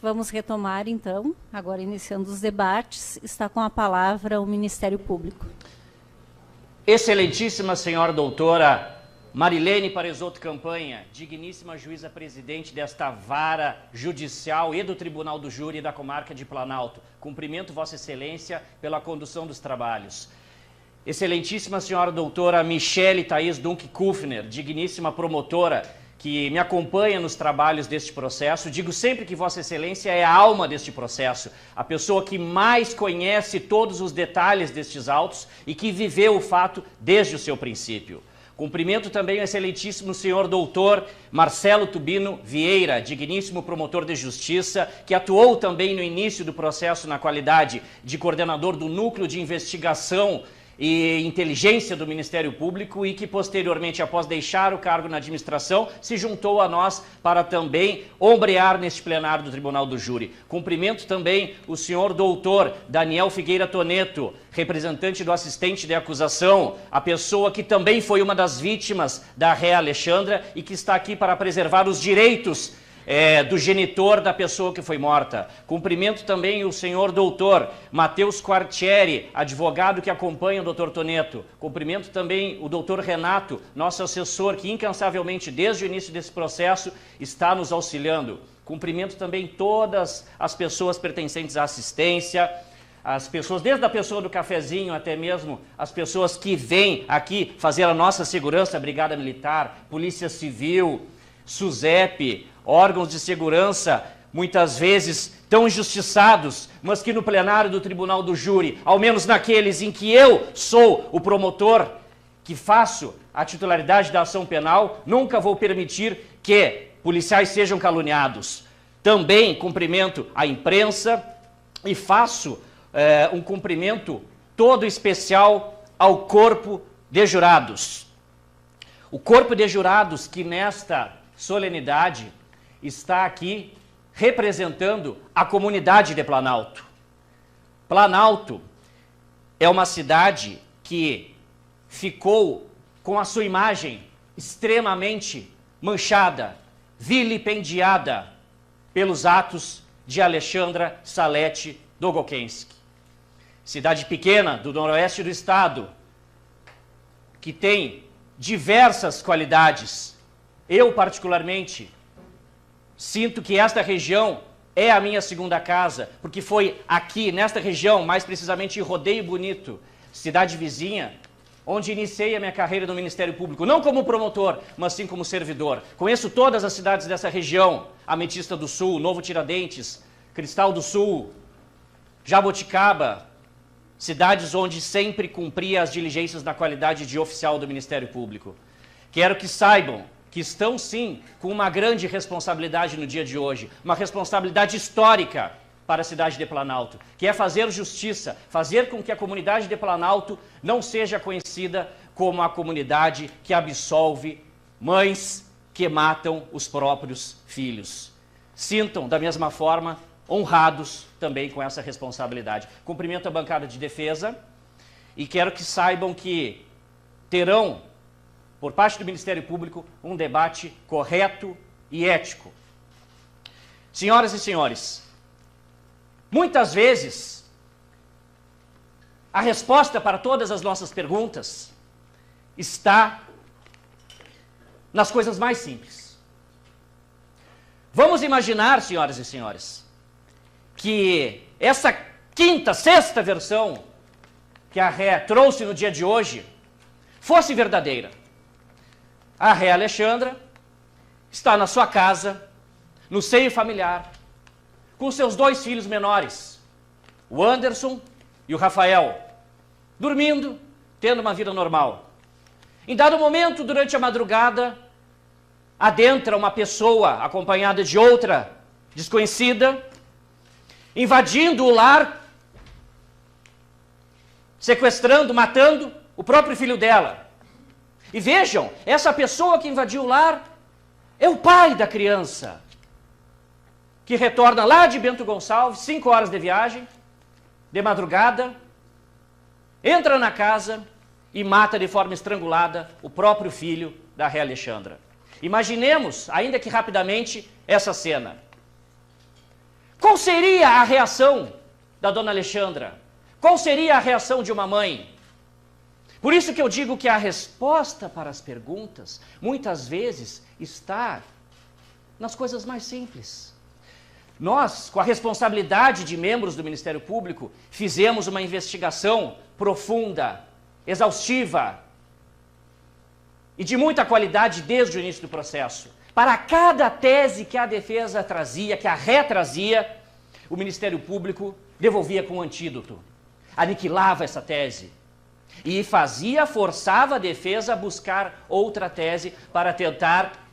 Vamos retomar, então, agora iniciando os debates. Está com a palavra o Ministério Público. Excelentíssima senhora doutora Marilene Paresotto Campanha, digníssima juíza-presidente desta vara judicial e do Tribunal do Júri da Comarca de Planalto, cumprimento Vossa Excelência pela condução dos trabalhos. Excelentíssima senhora doutora Michele Thaís Dunk-Kufner, digníssima promotora, que me acompanha nos trabalhos deste processo. Digo sempre que Vossa Excelência é a alma deste processo, a pessoa que mais conhece todos os detalhes destes autos e que viveu o fato desde o seu princípio. Cumprimento também o excelentíssimo senhor doutor Marcelo Tubino Vieira, digníssimo promotor de justiça, que atuou também no início do processo na qualidade de coordenador do Núcleo de Investigação e Inteligência do Ministério Público e que posteriormente, após deixar o cargo na administração, se juntou a nós para também ombrear neste plenário do Tribunal do Júri. Cumprimento também o senhor doutor Daniel Figueira Toneto, representante do assistente de acusação, a pessoa que também foi uma das vítimas da ré Alexandra e que está aqui para preservar os direitos do genitor da pessoa que foi morta. Cumprimento também o senhor doutor Matheus Quartieri, advogado que acompanha o doutor Toneto. Cumprimento também o doutor Renato, nosso assessor, que incansavelmente, desde o início desse processo, está nos auxiliando. Cumprimento também todas as pessoas pertencentes à assistência, as pessoas, desde a pessoa do cafezinho até mesmo as pessoas que vêm aqui fazer a nossa segurança, Brigada Militar, Polícia Civil, SUSEP, órgãos de segurança, muitas vezes tão injustiçados, mas que no plenário do Tribunal do Júri, ao menos naqueles em que eu sou o promotor, que faço a titularidade da ação penal, nunca vou permitir que policiais sejam caluniados. Também cumprimento a imprensa e faço um cumprimento todo especial ao Corpo de Jurados. O Corpo de Jurados que nesta solenidade está aqui representando a comunidade de Planalto. Planalto é uma cidade que ficou com a sua imagem extremamente manchada, vilipendiada pelos atos de Alexandra Salete Dogokensky. Cidade pequena do noroeste do estado, que tem diversas qualidades. Eu, particularmente, sinto que esta região é a minha segunda casa, porque foi aqui, nesta região, mais precisamente em Rodeio Bonito, cidade vizinha, onde iniciei a minha carreira no Ministério Público, não como promotor, mas sim como servidor. Conheço todas as cidades dessa região, Ametista do Sul, Novo Tiradentes, Cristal do Sul, Jaboticaba, cidades onde sempre cumpria as diligências na qualidade de oficial do Ministério Público. Quero que saibam que estão, sim, com uma grande responsabilidade no dia de hoje, uma responsabilidade histórica para a cidade de Planalto, que é fazer justiça, fazer com que a comunidade de Planalto não seja conhecida como a comunidade que absolve mães que matam os próprios filhos. Sintam, da mesma forma, honrados também com essa responsabilidade. Cumprimento a bancada de defesa e quero que saibam que terão, por parte do Ministério Público, um debate correto e ético. Senhoras e senhores, muitas vezes, a resposta para todas as nossas perguntas está nas coisas mais simples. Vamos imaginar, senhoras e senhores, que essa sexta versão que a ré trouxe no dia de hoje fosse verdadeira. A ré Alexandra está na sua casa, no seio familiar, com seus 2 filhos menores, o Anderson e o Rafael, dormindo, tendo uma vida normal. Em dado momento, durante a madrugada, adentra uma pessoa acompanhada de outra desconhecida, invadindo o lar, sequestrando, matando o próprio filho dela. E vejam, essa pessoa que invadiu o lar é o pai da criança, que retorna lá de Bento Gonçalves, 5 horas de viagem, de madrugada, entra na casa e mata de forma estrangulada o próprio filho da ré Alexandra. Imaginemos, ainda que rapidamente, essa cena. Qual seria a reação da dona Alexandra? Qual seria a reação de uma mãe? Por isso que eu digo que a resposta para as perguntas, muitas vezes, está nas coisas mais simples. Nós, com a responsabilidade de membros do Ministério Público, fizemos uma investigação profunda, exaustiva e de muita qualidade desde o início do processo. Para cada tese que a defesa trazia, que a ré trazia, o Ministério Público devolvia com um antídoto, aniquilava essa tese e forçava a defesa a buscar outra tese para tentar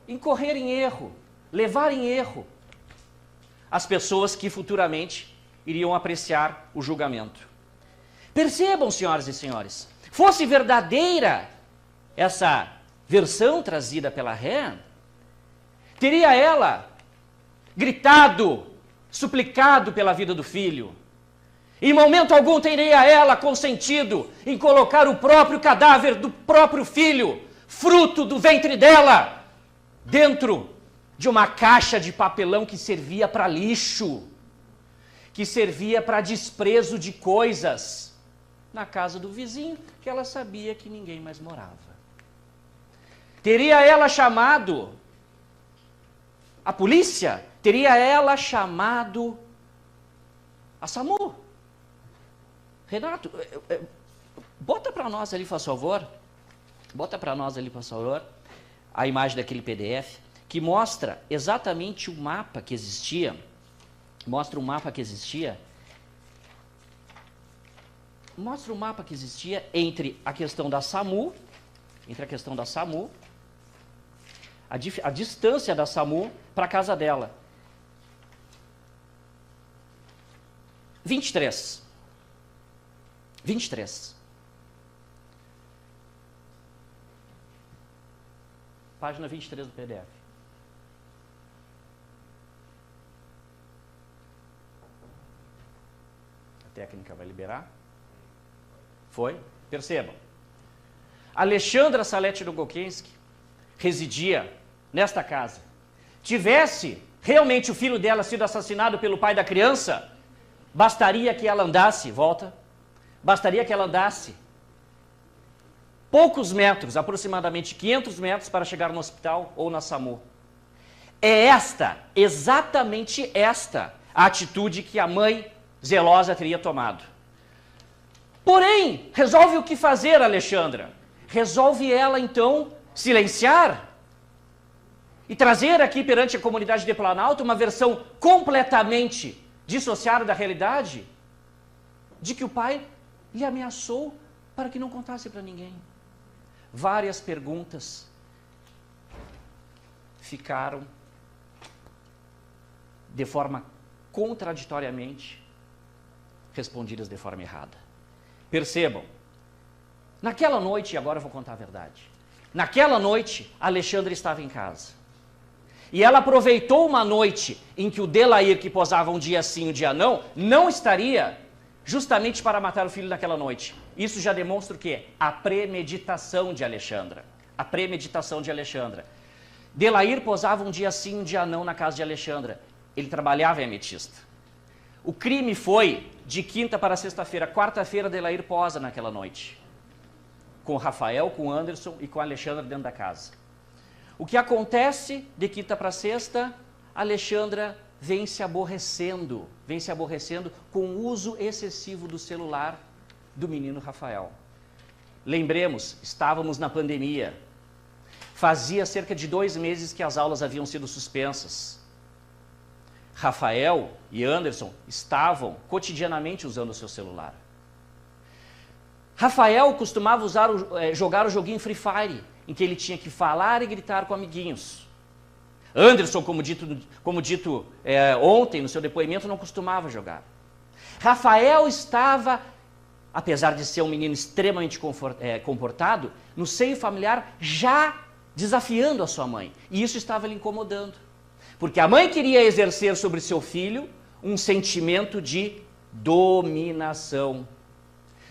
incorrer em erro, levar em erro as pessoas que futuramente iriam apreciar o julgamento. Percebam, senhoras e senhores, fosse verdadeira essa versão trazida pela ré, teria ela gritado, suplicado pela vida do filho. Em momento algum teria ela consentido em colocar o próprio cadáver do próprio filho, fruto do ventre dela, dentro de uma caixa de papelão que servia para lixo, que servia para desprezo de coisas, na casa do vizinho, que ela sabia que ninguém mais morava. Teria ela chamado a polícia? Teria ela chamado a SAMU? Renato, bota para nós ali, por favor. Bota para nós ali, por favor, a imagem daquele PDF que mostra exatamente o mapa que existia. Mostra o mapa que existia. Mostra o mapa que existia entre a questão da SAMU, a distância da SAMU para a casa dela. 23. Página 23 do PDF. A técnica vai liberar. Foi? Percebam. Alexandra Salete Dogokensky residia nesta casa. Tivesse realmente o filho dela sido assassinado pelo pai da criança, bastaria que ela andasse, bastaria que ela andasse poucos metros, aproximadamente 500 metros, para chegar no hospital ou na SAMU. É exatamente esta, a atitude que a mãe zelosa teria tomado. Porém, resolve o que fazer, Alexandra? Resolve ela, então, silenciar e trazer aqui perante a comunidade de Planalto uma versão completamente dissociada da realidade, de que o pai lhe ameaçou para que não contasse para ninguém. Várias perguntas ficaram de forma contraditoriamente respondidas de forma errada. Percebam, naquela noite, e agora eu vou contar a verdade, naquela noite, a Alexandra estava em casa. E ela aproveitou uma noite em que o Delair, que posava um dia sim, um dia não estaria, justamente para matar o filho naquela noite. Isso já demonstra o quê? A premeditação de Alexandra. A premeditação de Alexandra. Delair posava um dia sim, um dia não na casa de Alexandra. Ele trabalhava em Ametista. O crime foi de quinta para sexta-feira. Quarta-feira, Delair posa naquela noite. Com o Rafael, com o Anderson e com a Alexandra dentro da casa. O que acontece de quinta para sexta? Alexandra vem se aborrecendo com o uso excessivo do celular do menino Rafael. Lembremos, estávamos na pandemia. Fazia cerca de 2 meses que as aulas haviam sido suspensas. Rafael e Anderson estavam cotidianamente usando o seu celular. Rafael costumava jogar o joguinho Free Fire, em que ele tinha que falar e gritar com amiguinhos. Anderson, como dito ontem no seu depoimento, não costumava jogar. Rafael estava, apesar de ser um menino extremamente comportado, no seio familiar já desafiando a sua mãe. E isso estava lhe incomodando. Porque a mãe queria exercer sobre seu filho um sentimento de dominação.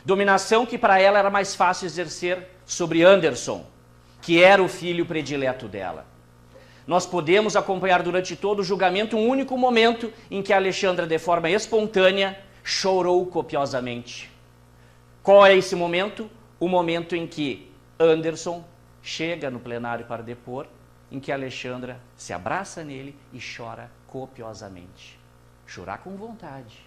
Dominação que para ela era mais fácil exercer sobre Anderson, que era o filho predileto dela. nós podemos acompanhar durante todo o julgamento um único momento em que a Alexandra, de forma espontânea, chorou copiosamente. Qual é esse momento? O momento em que Anderson chega no plenário para depor, em que a Alexandra se abraça nele e chora copiosamente. Chorar com vontade,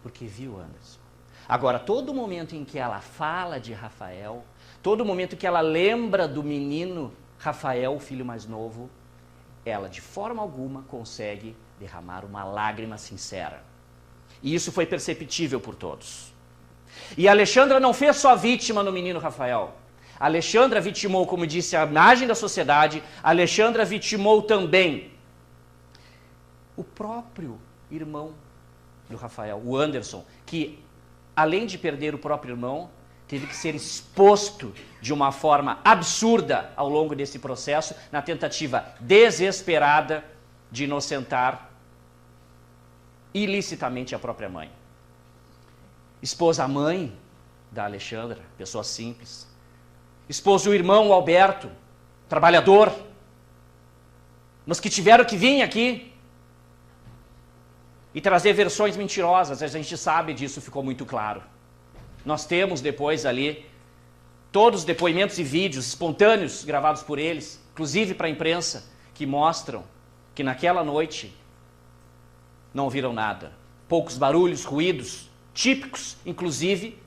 porque viu Anderson. Agora, todo momento em que ela fala de Rafael, todo momento que ela lembra do menino Rafael, o filho mais novo, ela de forma alguma consegue derramar uma lágrima sincera. E isso foi perceptível por todos. E a Alexandra não fez só vítima no menino Rafael. A Alexandra vitimou, como disse, a imagem da sociedade. A Alexandra vitimou também o próprio irmão do Rafael, o Anderson, que além de perder o próprio irmão, teve que ser exposto de uma forma absurda ao longo desse processo, na tentativa desesperada de inocentar ilicitamente a própria mãe. Expôs a mãe da Alexandra, pessoa simples. Expôs o irmão, o Alberto, trabalhador, mas que tiveram que vir aqui e trazer versões mentirosas. A gente sabe disso, ficou muito claro. Nós temos depois ali todos os depoimentos e vídeos espontâneos gravados por eles, inclusive para a imprensa, que mostram que naquela noite não ouviram nada. Poucos barulhos, ruídos, típicos, inclusive,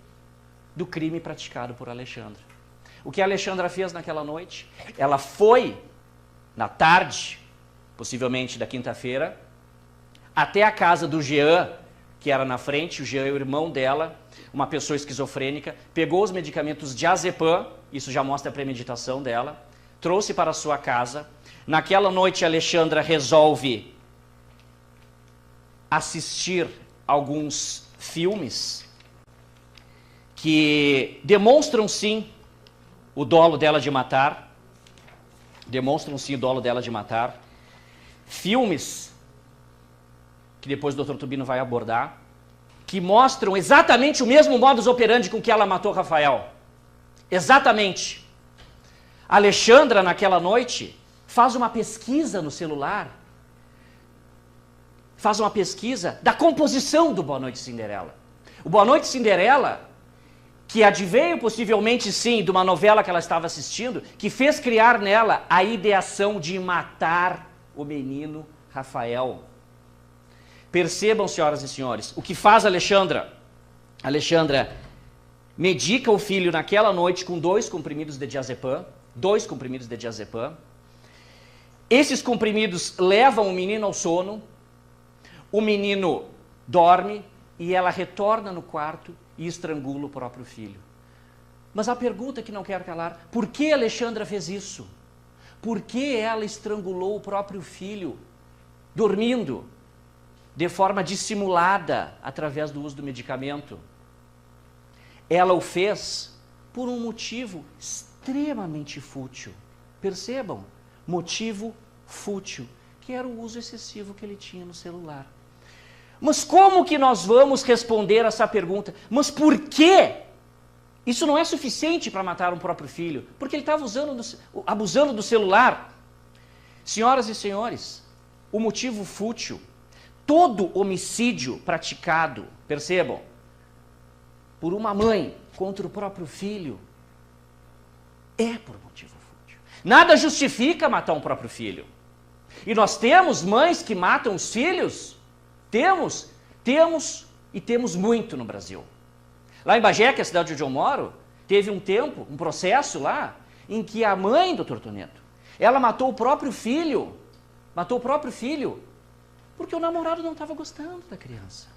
do crime praticado por Alexandra. O que a Alexandra fez naquela noite? Ela foi, na tarde, possivelmente da quinta-feira, até a casa do Jean, que era na frente. O Jean é o irmão dela, uma pessoa esquizofrênica, pegou os medicamentos diazepam, isso já mostra a premeditação dela, trouxe para a sua casa. Naquela noite, a Alexandra resolve assistir alguns filmes que demonstram sim o dolo dela de matar, filmes que depois o Dr. Tubino vai abordar, que mostram exatamente o mesmo modus operandi com que ela matou Rafael. Exatamente. A Alexandra, naquela noite, faz uma pesquisa no celular, faz uma pesquisa da composição do Boa Noite Cinderela. O Boa Noite Cinderela, que adveio possivelmente sim de uma novela que ela estava assistindo, que fez criar nela a ideação de matar o menino Rafael. Percebam, senhoras e senhores, o que faz Alexandra? Alexandra medica o filho naquela noite com 2 comprimidos de diazepam. Esses comprimidos levam o menino ao sono, o menino dorme e ela retorna no quarto e estrangula o próprio filho. Mas a pergunta que não quero calar: por que Alexandra fez isso? Por que ela estrangulou o próprio filho, dormindo, de forma dissimulada, através do uso do medicamento? Ela o fez por um motivo extremamente fútil. Percebam? Motivo fútil, que era o uso excessivo que ele tinha no celular. Mas como que nós vamos responder essa pergunta? Mas por quê? Isso não é suficiente para matar um próprio filho, porque ele estava abusando do celular. Senhoras e senhores, o motivo fútil, todo homicídio praticado, percebam, por uma mãe contra o próprio filho, é por motivo fútil. Nada justifica matar um próprio filho. E nós temos mães que matam os filhos? Temos e temos muito no Brasil. Lá em Bagé, que é a cidade onde eu moro, teve um tempo, um processo lá, em que a mãe do Tortoneto, ela matou o próprio filho, porque o namorado não estava gostando da criança.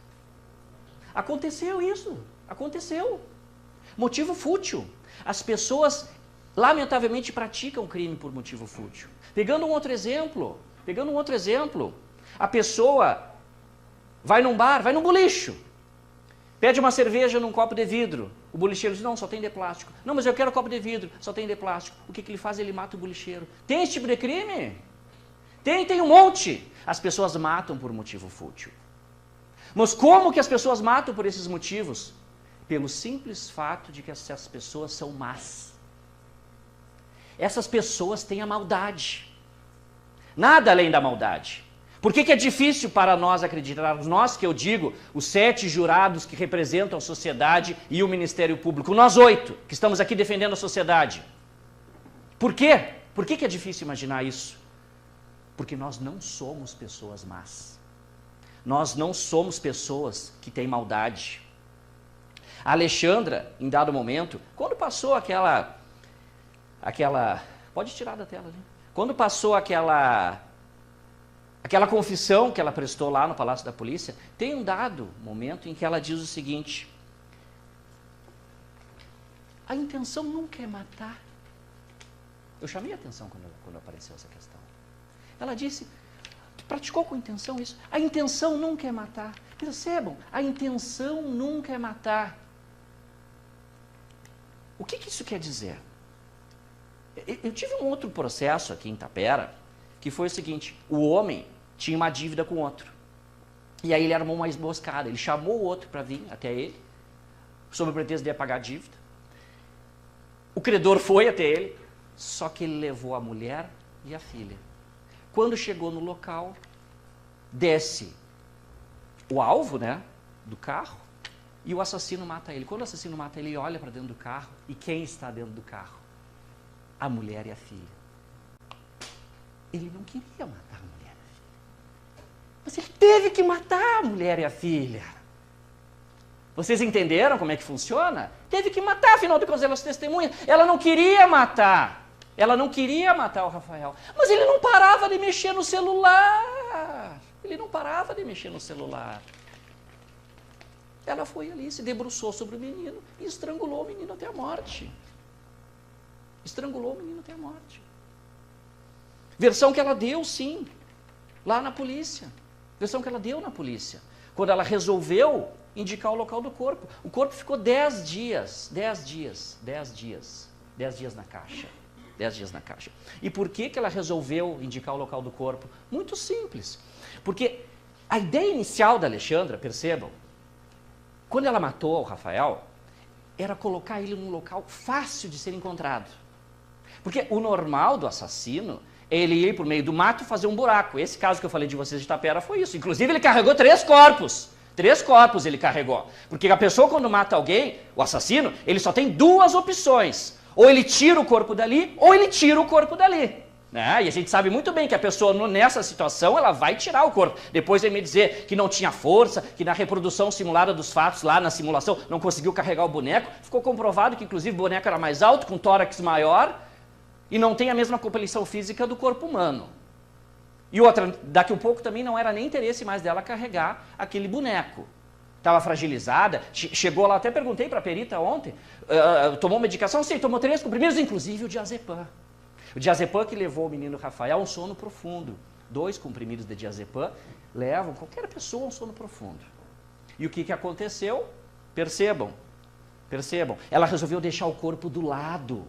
Aconteceu isso, aconteceu. Motivo fútil. As pessoas, lamentavelmente, praticam crime por motivo fútil. Pegando um outro exemplo, a pessoa vai num bar, vai num bolicho, pede uma cerveja num copo de vidro. O bolicheiro diz: não, só tem de plástico. Não, mas eu quero copo de vidro, só tem de plástico. O que ele faz? Ele mata o bolicheiro. Tem esse tipo de crime? Tem um monte. As pessoas matam por motivo fútil. Mas como que as pessoas matam por esses motivos? Pelo simples fato de que essas pessoas são más. Essas pessoas têm a maldade. Nada além da maldade. Por que é difícil para nós acreditarmos? Nós, que eu digo, os 7 jurados que representam a sociedade e o Ministério Público, nós 8 que estamos aqui defendendo a sociedade. Por quê? Por que é difícil imaginar isso? Porque nós não somos pessoas más. Nós não somos pessoas que têm maldade. A Alexandra, em dado momento, quando passou aquela... Pode tirar da tela ali. Quando passou aquela confissão que ela prestou lá no Palácio da Polícia, tem um dado momento em que ela diz o seguinte: a intenção nunca é matar. Eu chamei a atenção quando apareceu essa questão. Ela disse, praticou com intenção isso. A intenção nunca é matar. Percebam, a intenção nunca é matar. O que isso quer dizer? Eu tive um outro processo aqui em Tapera, que foi o seguinte: o homem tinha uma dívida com o outro. E aí ele armou uma emboscada. Ele chamou o outro para vir até ele, sob o pretexto de ia pagar a dívida. O credor foi até ele, só que ele levou a mulher e a filha. Quando chegou no local, desce o alvo, né, do carro, e o assassino mata ele. Quando o assassino mata ele, ele olha para dentro do carro, e quem está dentro do carro? A mulher e a filha. Ele não queria matar a mulher e a filha, mas ele teve que matar a mulher e a filha. Vocês entenderam como é que funciona? Teve que matar, afinal de contas, elas testemunham. Ela não queria matar. Ela não queria matar o Rafael. Mas ele não parava de mexer no celular. Ele não parava de mexer no celular. Ela foi ali, se debruçou sobre o menino e estrangulou o menino até a morte. Estrangulou o menino até a morte. Versão que ela deu, sim, lá na polícia. Versão que ela deu na polícia. Quando ela resolveu indicar o local do corpo. O corpo ficou 10 dias na caixa. 10 dias na caixa. E por que ela resolveu indicar o local do corpo? Muito simples. Porque a ideia inicial da Alexandra, percebam, quando ela matou o Rafael, era colocar ele num local fácil de ser encontrado. Porque o normal do assassino é ele ir por meio do mato e fazer um buraco. Esse caso que eu falei de vocês de Tapera foi isso. Inclusive ele carregou 3 corpos. 3 corpos ele carregou. Porque a pessoa quando mata alguém, o assassino, ele só tem 2 opções. Ou ele tira o corpo dali, ou ele tira o corpo dali. Né? E a gente sabe muito bem que a pessoa nessa situação, ela vai tirar o corpo. Depois ele me dizer que não tinha força, que na reprodução simulada dos fatos, lá na simulação, não conseguiu carregar o boneco. Ficou comprovado que inclusive o boneco era mais alto, com tórax maior, e não tem a mesma composição física do corpo humano. E outra, daqui a um pouco também não era nem interesse mais dela carregar aquele boneco. Estava fragilizada, chegou lá, até perguntei para a perita ontem, tomou medicação? Sim, tomou 3 comprimidos, inclusive o diazepam. O diazepam que levou o menino Rafael a um sono profundo. 2 comprimidos de diazepam levam qualquer pessoa a um sono profundo. E o que aconteceu? Percebam, ela resolveu deixar o corpo do lado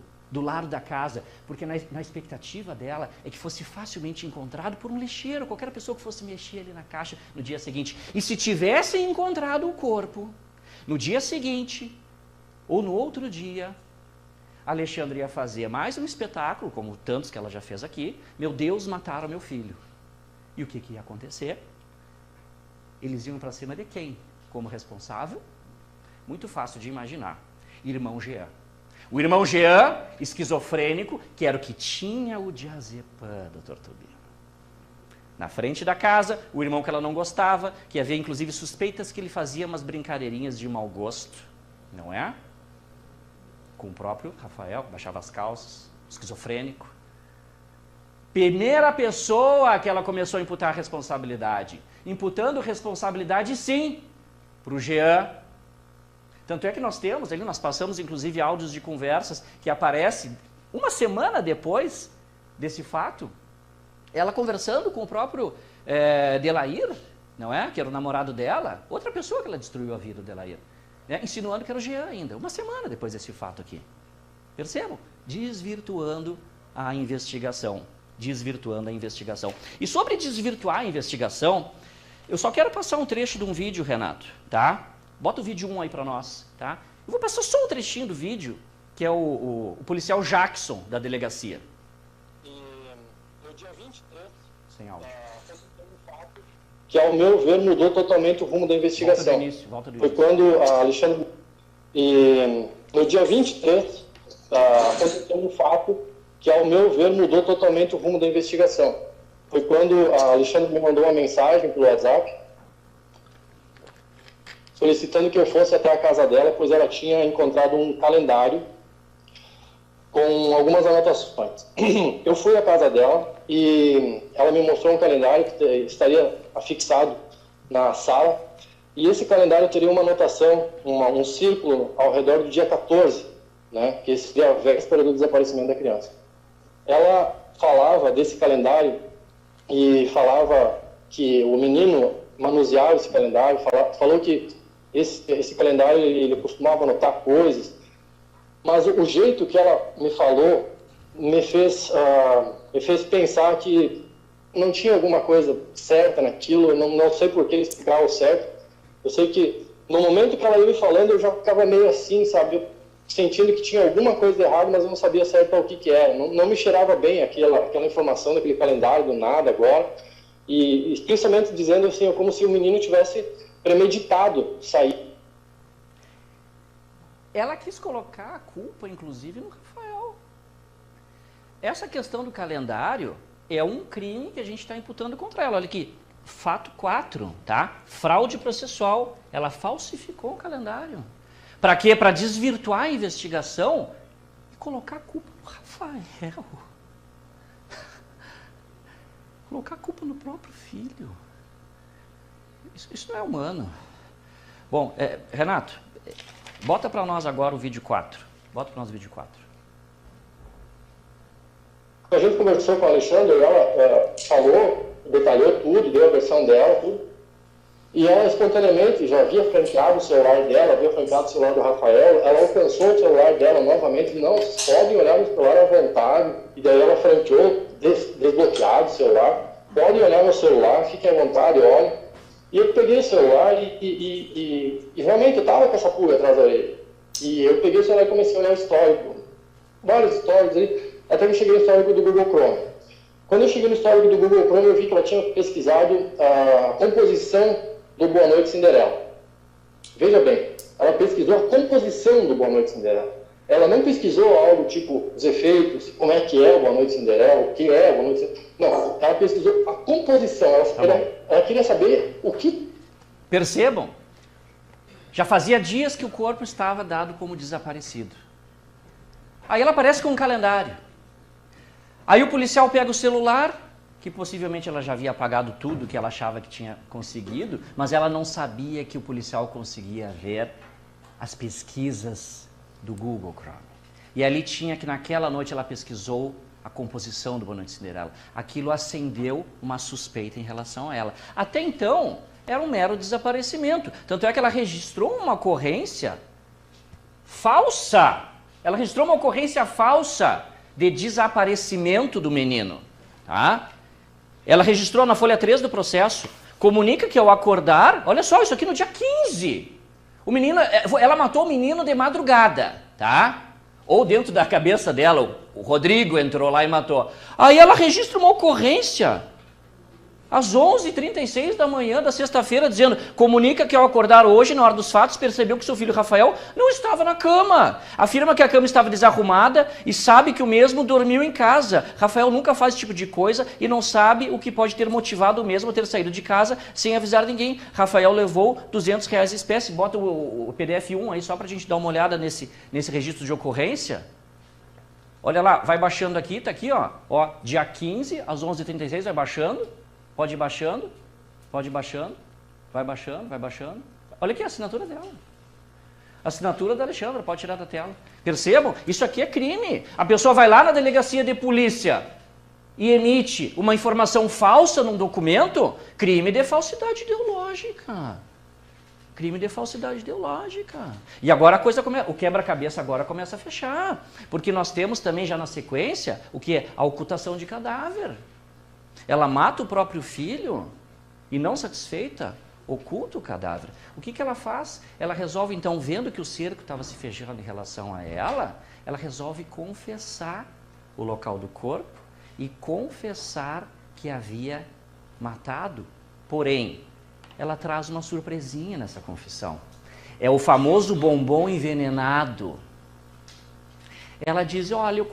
da casa, porque na expectativa dela é que fosse facilmente encontrado por um lixeiro, qualquer pessoa que fosse mexer ali na caixa no dia seguinte. E se tivessem encontrado o corpo, no dia seguinte, ou no outro dia, a Alexandra ia fazer mais um espetáculo, como tantos que ela já fez aqui. Meu Deus, mataram meu filho. E o que ia acontecer? Eles iam para cima de quem? Como responsável? Muito fácil de imaginar. Irmão Jean. O irmão Jean, esquizofrênico, que era o que tinha o diazepam, doutor Tubino. Na frente da casa, o irmão que ela não gostava, que havia inclusive suspeitas que ele fazia umas brincadeirinhas de mau gosto, não é? Com o próprio Rafael, baixava as calças, esquizofrênico. Primeira pessoa que ela começou a imputar a responsabilidade. Imputando responsabilidade, sim, para o Jean. Tanto é que nós temos ali, nós passamos inclusive áudios de conversas que aparecem uma semana depois desse fato, ela conversando com o próprio Delair, não é? Que era o namorado dela, outra pessoa que ela destruiu a vida, o Delair, né? Insinuando que era o Jean ainda, uma semana depois desse fato aqui. Percebam? Desvirtuando a investigação. Desvirtuando a investigação. E sobre desvirtuar a investigação, eu só quero passar um trecho de um vídeo, Renato, tá? Bota o vídeo 1 aí para nós, tá? Eu vou passar só um trechinho do vídeo, que é o policial Jackson, da delegacia. E no dia 23, Sem áudio. Que, ao meu ver, mudou totalmente o rumo da investigação. Volta do Foi início. quando a Alexandre... E no dia 23, aconteceu um fato que, ao meu ver, mudou totalmente o rumo da investigação. Foi quando a Alexandre me mandou uma mensagem pelo WhatsApp, solicitando que eu fosse até a casa dela, pois ela tinha encontrado um calendário com algumas anotações. Eu fui à casa dela e ela me mostrou um calendário que estaria afixado na sala, e esse calendário teria uma anotação, um círculo ao redor do dia 14, né, que seria a véspera do desaparecimento da criança. Ela falava desse calendário e falava que o menino manuseava esse calendário, falou que esse calendário ele costumava anotar coisas, mas o jeito que ela me falou me fez pensar que não tinha alguma coisa certa naquilo, não sei por que explicar o certo. Eu sei que no momento que ela ia me falando, eu já ficava meio assim, sabe, sentindo que tinha alguma coisa de errado, mas eu não sabia certo o que era. Não me cheirava bem aquela informação daquele calendário do nada agora, e principalmente dizendo assim, como se o menino tivesse premeditado sair. Ela quis colocar a culpa, inclusive, no Rafael. Essa questão do calendário é um crime que a gente está imputando contra ela. Olha aqui, fato 4, tá? Fraude processual. Ela falsificou o calendário. Para quê? Para desvirtuar a investigação e colocar a culpa no Rafael. Colocar a culpa no próprio filho. Isso não é humano. Bom, Renato, bota para nós agora o vídeo 4. Bota para nós o vídeo 4. A gente conversou com a Alexandre, ela falou, detalhou tudo, deu a versão dela, tudo. E ela espontaneamente já havia franqueado o celular dela, havia franqueado o celular do Rafael, ela alcançou o celular dela novamente, não, podem olhar no celular à vontade, e daí ela franqueou, desbloqueado o celular, podem olhar no celular, fiquem à vontade, olhem. E eu peguei o celular e realmente eu estava com essa pulga atrás da orelha. E eu peguei o celular e comecei a olhar o histórico, vários históricos ali, até que eu cheguei no histórico do Google Chrome. Quando eu cheguei no histórico do Google Chrome, eu vi que ela tinha pesquisado a composição do Boa Noite Cinderela. Veja bem, ela pesquisou a composição do Boa Noite Cinderela. Ela não pesquisou algo tipo os efeitos, como é que é o Boa Noite Cinderela, o que é o Boa Noite Cinderela. Não, ela pesquisou a composição. Ela queria saber o que... Percebam, já fazia dias que o corpo estava dado como desaparecido. Aí ela aparece com um calendário. Aí o policial pega o celular, que possivelmente ela já havia apagado tudo que ela achava que tinha conseguido, mas ela não sabia que o policial conseguia ver as pesquisas do Google Chrome. E ali tinha que naquela noite ela pesquisou a composição do Boa Noite Cinderela. Aquilo acendeu uma suspeita em relação a ela. Até então, era um mero desaparecimento. Tanto é que ela registrou uma ocorrência falsa. Ela registrou uma ocorrência falsa de desaparecimento do menino. Tá? Ela registrou na folha 3 do processo, comunica que ao acordar, olha só, isso aqui no dia 15, ela matou o menino de madrugada, tá? Ou dentro da cabeça dela, o Rodrigo entrou lá e matou. Aí ela registra uma ocorrência, às 11h36 da manhã da sexta-feira, dizendo, comunica que ao acordar hoje, na hora dos fatos, percebeu que seu filho Rafael não estava na cama. Afirma que a cama estava desarrumada e sabe que o mesmo dormiu em casa. Rafael nunca faz esse tipo de coisa e não sabe o que pode ter motivado o mesmo a ter saído de casa sem avisar ninguém. Rafael levou R$200 em espécie. Bota o PDF 1 aí só para a gente dar uma olhada nesse registro de ocorrência. Olha lá, vai baixando aqui, tá aqui, ó dia 15, às 11h36, vai baixando. Pode ir baixando, vai baixando. Olha aqui a assinatura dela. A assinatura da Alexandra, pode tirar da tela. Percebam? Isso aqui é crime. A pessoa vai lá na delegacia de polícia e emite uma informação falsa num documento, crime de falsidade ideológica. Crime de falsidade ideológica. E agora a coisa o quebra-cabeça agora começa a fechar. Porque nós temos também já na sequência o que é a ocultação de cadáver. Ela mata o próprio filho e, não satisfeita, oculta o cadáver. O que ela faz? Ela resolve, então, vendo que o cerco estava se fechando em relação a ela resolve confessar o local do corpo e confessar que havia matado. Porém, ela traz uma surpresinha nessa confissão. É o famoso bombom envenenado. Ela diz, olha, eu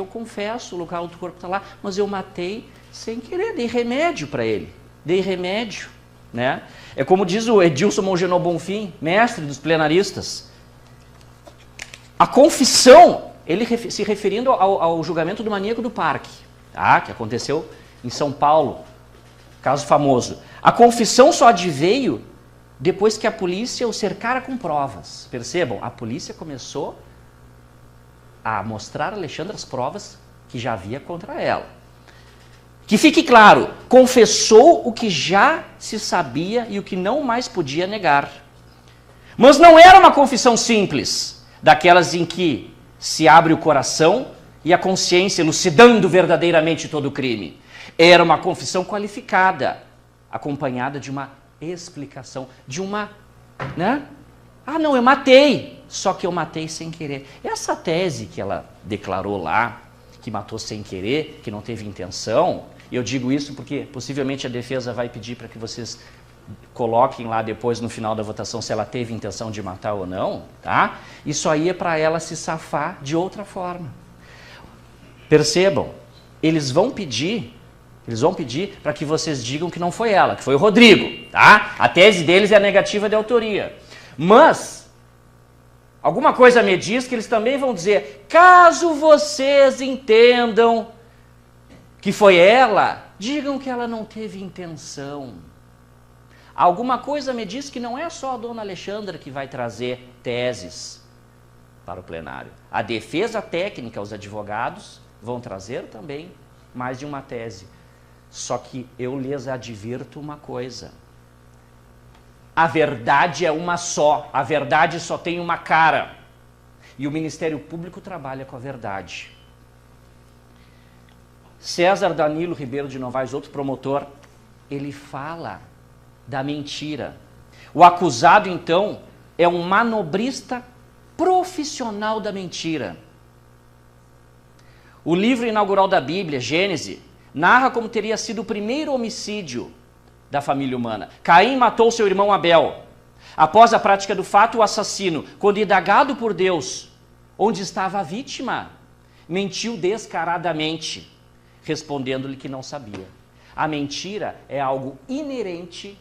confesso, o local do corpo está lá, mas eu matei sem querer, dei remédio para ele. Dei remédio, né? É como diz o Edilson Mongenor Bonfim, mestre dos plenaristas. A confissão, ele se referindo ao julgamento do maníaco do parque, tá? Que aconteceu em São Paulo, caso famoso. A confissão só adveio depois que a polícia o cercara com provas. Percebam, a polícia começou a mostrar a Alexandra as provas que já havia contra ela. Que fique claro, confessou o que já se sabia e o que não mais podia negar. Mas não era uma confissão simples, daquelas em que se abre o coração e a consciência elucidando verdadeiramente todo o crime. Era uma confissão qualificada, acompanhada de uma explicação, de uma, né? Ah, não, eu matei, só que eu matei sem querer. Essa tese que ela declarou lá, que matou sem querer, que não teve intenção, e eu digo isso porque possivelmente a defesa vai pedir para que vocês coloquem lá depois no final da votação se ela teve intenção de matar ou não, tá? Isso aí é para ela se safar de outra forma. Percebam, eles vão pedir para que vocês digam que não foi ela, que foi o Rodrigo, tá? A tese deles é a negativa de autoria. Mas alguma coisa me diz que eles também vão dizer, caso vocês entendam que foi ela, digam que ela não teve intenção. Alguma coisa me diz que não é só a dona Alexandra que vai trazer teses para o plenário. A defesa técnica, os advogados, vão trazer também mais de uma tese. Só que eu lhes advirto uma coisa. A verdade é uma só. A verdade só tem uma cara. E o Ministério Público trabalha com a verdade. César Danilo Ribeiro de Novaes, outro promotor, ele fala da mentira. O acusado, então, é um manobrista profissional da mentira. O livro inaugural da Bíblia, Gênesis, narra como teria sido o primeiro homicídio da família humana. Caim matou seu irmão Abel. Após a prática do fato, o assassino, quando indagado por Deus, onde estava a vítima, mentiu descaradamente, respondendo-lhe que não sabia. A mentira é algo inerente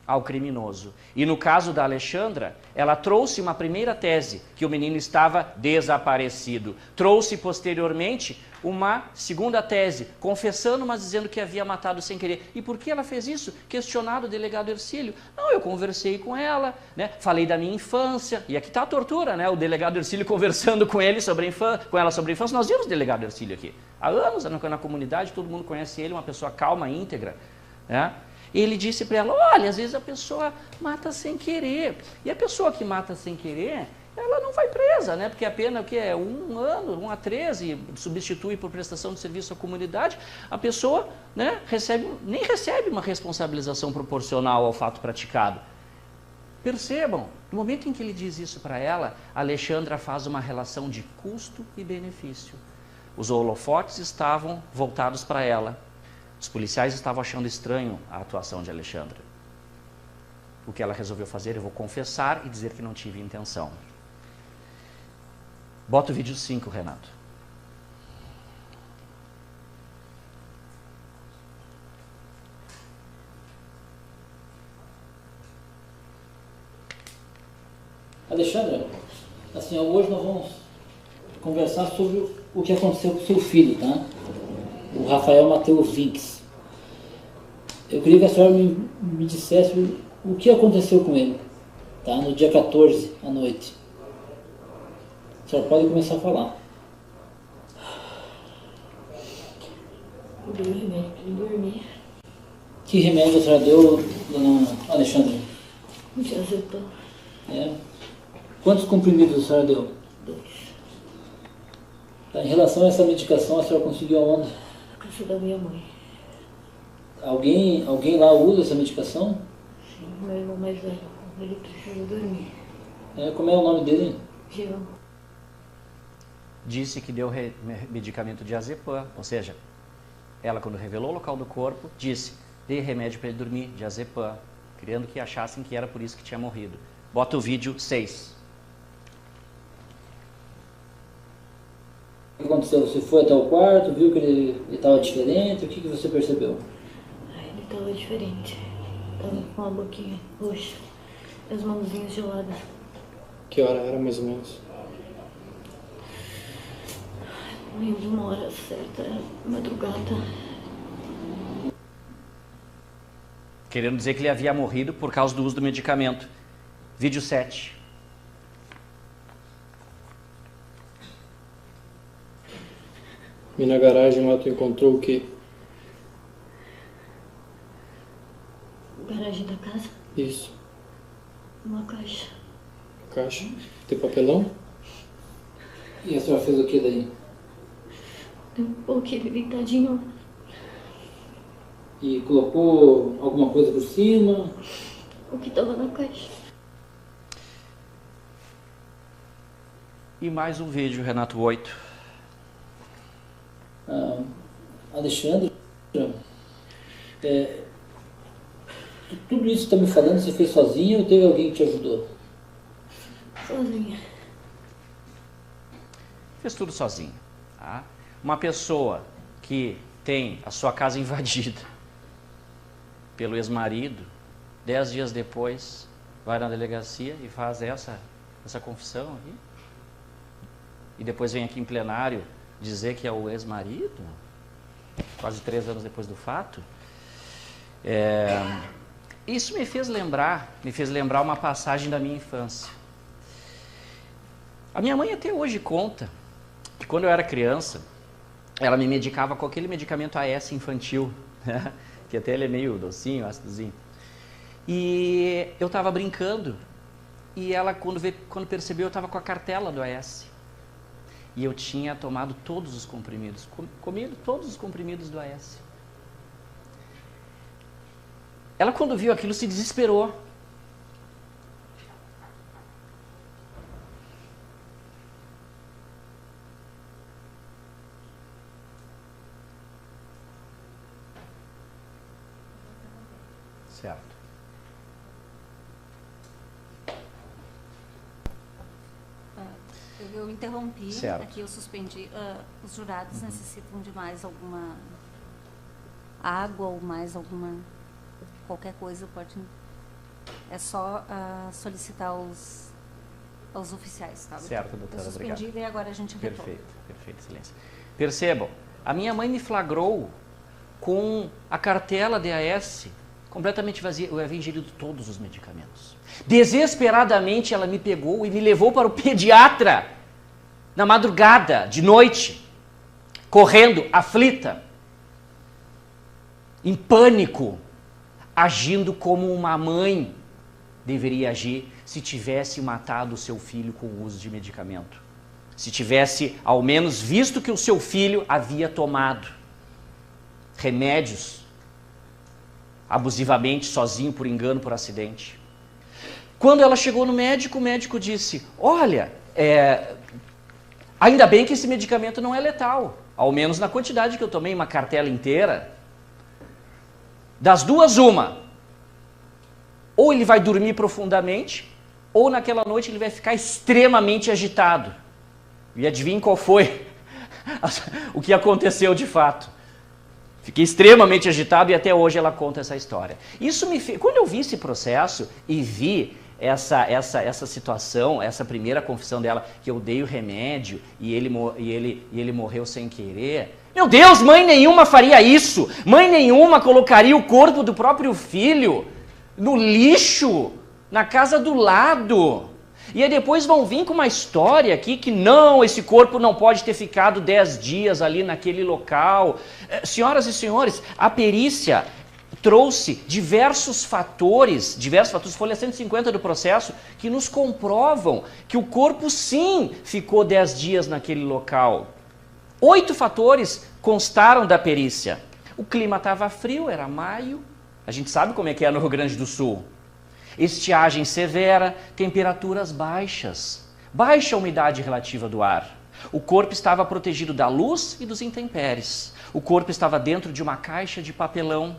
ao criminoso. E no caso da Alexandra, ela trouxe uma primeira tese, que o menino estava desaparecido. Trouxe posteriormente uma segunda tese, confessando, mas dizendo que havia matado sem querer. E por que ela fez isso? Questionado o delegado Ercílio. Não, eu conversei com ela, né? Falei da minha infância. E aqui está a tortura, né? O delegado Ercílio conversando com ela sobre a infância. Nós vimos o delegado Ercílio aqui. Há anos na comunidade, todo mundo conhece ele, uma pessoa calma, íntegra, né? Ele disse para ela, olha, às vezes a pessoa mata sem querer. E a pessoa que mata sem querer, ela não vai presa, né? Porque a pena que é 1 ano, 1 a 13, substitui por prestação de serviço à comunidade, a pessoa, né, nem recebe uma responsabilização proporcional ao fato praticado. Percebam, no momento em que ele diz isso para ela, a Alexandra faz uma relação de custo e benefício. Os holofotes estavam voltados para ela. Os policiais estavam achando estranho a atuação de Alexandra. O que ela resolveu fazer, eu vou confessar e dizer que não tive intenção. Bota o vídeo 5, Renato. Alexandra, assim, hoje nós vamos conversar sobre o que aconteceu com o seu filho, tá? O Rafael Mateus Vinks. Eu queria que a senhora me dissesse o que aconteceu com ele, tá? No dia 14, à noite. A senhora pode começar a falar. Eu dei remédio para ele dormir. Que remédio a senhora deu, dona Alexandra? Diazepam. É. Quantos comprimidos a senhora deu? 2. Tá, em relação a essa medicação, a senhora conseguiu aonde? Na casa da minha mãe. Alguém lá usa essa medicação? Sim, meu irmão mais velho. Ele precisa dormir. É, como é o nome dele? Jean. Disse que deu medicamento de diazepam, ou seja, ela, quando revelou o local do corpo, disse: dei remédio para ele dormir, diazepam, querendo que achassem que era por isso que tinha morrido. Bota o vídeo 6. O que aconteceu? Você foi até o quarto, viu que ele estava diferente? O que você percebeu? Ele tava diferente. Tava com a boquinha roxa, as mãozinhas geladas. Que hora era, mais ou menos? Não lembro uma hora certa, era madrugada. Querendo dizer que ele havia morrido por causa do uso do medicamento. Vídeo 7. E na garagem lá tu encontrou o quê? Garagem da casa, Isso. uma caixa. Caixa. Tem papelão? E a senhora fez o que daí? Eu coloquei ele deitadinho. E colocou alguma coisa por cima? O que tava na caixa. E mais um vídeo, Renato 8. Alexandre, tudo isso que está me falando, você fez sozinha ou teve alguém que te ajudou? Sozinha. Fez tudo sozinho. Tá? Uma pessoa que tem a sua casa invadida pelo ex-marido, 10 dias depois, vai na delegacia e faz essa confissão aqui. E depois vem aqui em plenário dizer que é o ex-marido, quase 3 anos depois do fato. Isso me fez lembrar uma passagem da minha infância. A minha mãe até hoje conta que quando eu era criança, ela me medicava com aquele medicamento AS infantil, né? Que até ele é meio docinho, ácidozinho. E eu estava brincando, e ela, quando percebeu, eu estava com a cartela do AS. E eu tinha tomado todos os comprimidos, comido todos os comprimidos do AS. Ela, quando viu aquilo, se desesperou. Certo. Eu interrompi, Certo. aqui eu suspendi. Os jurados necessitam de mais alguma água ou mais alguma... qualquer coisa pode... É só solicitar aos oficiais, tá? Certo, doutora, eu suspendi obrigado. E agora a gente retorna. Perfeito, excelência. Percebam, a minha mãe me flagrou com a cartela DAS completamente vazia. Eu havia ingerido todos os medicamentos. Desesperadamente ela me pegou e me levou para o pediatra na madrugada, de noite, correndo, aflita, em pânico, agindo como uma mãe deveria agir se tivesse matado o seu filho com o uso de medicamento. Se tivesse, ao menos, visto que o seu filho havia tomado remédios abusivamente, sozinho, por engano, por acidente. Quando ela chegou no médico, o médico disse: olha, ainda bem que esse medicamento não é letal, ao menos na quantidade que eu tomei, uma cartela inteira. Das duas, uma. Ou ele vai dormir profundamente, ou naquela noite ele vai ficar extremamente agitado. E adivinha qual foi o que aconteceu de fato. Fiquei extremamente agitado e até hoje ela conta essa história. Isso me fez... Quando eu vi esse processo e vi essa situação, essa primeira confissão dela, que eu dei o remédio e ele morreu sem querer... Meu Deus, mãe nenhuma faria isso! Mãe nenhuma colocaria o corpo do próprio filho no lixo, na casa do lado. E aí depois vão vir com uma história aqui que não, esse corpo não pode ter ficado 10 dias ali naquele local. Senhoras e senhores, a perícia trouxe diversos fatores, folha 150 do processo, que nos comprovam que o corpo sim ficou 10 dias naquele local. 8 fatores constaram da perícia. O clima estava frio, era maio, a gente sabe como é que é no Rio Grande do Sul. Estiagem severa, temperaturas baixas, baixa umidade relativa do ar. O corpo estava protegido da luz e dos intempéries. O corpo estava dentro de uma caixa de papelão.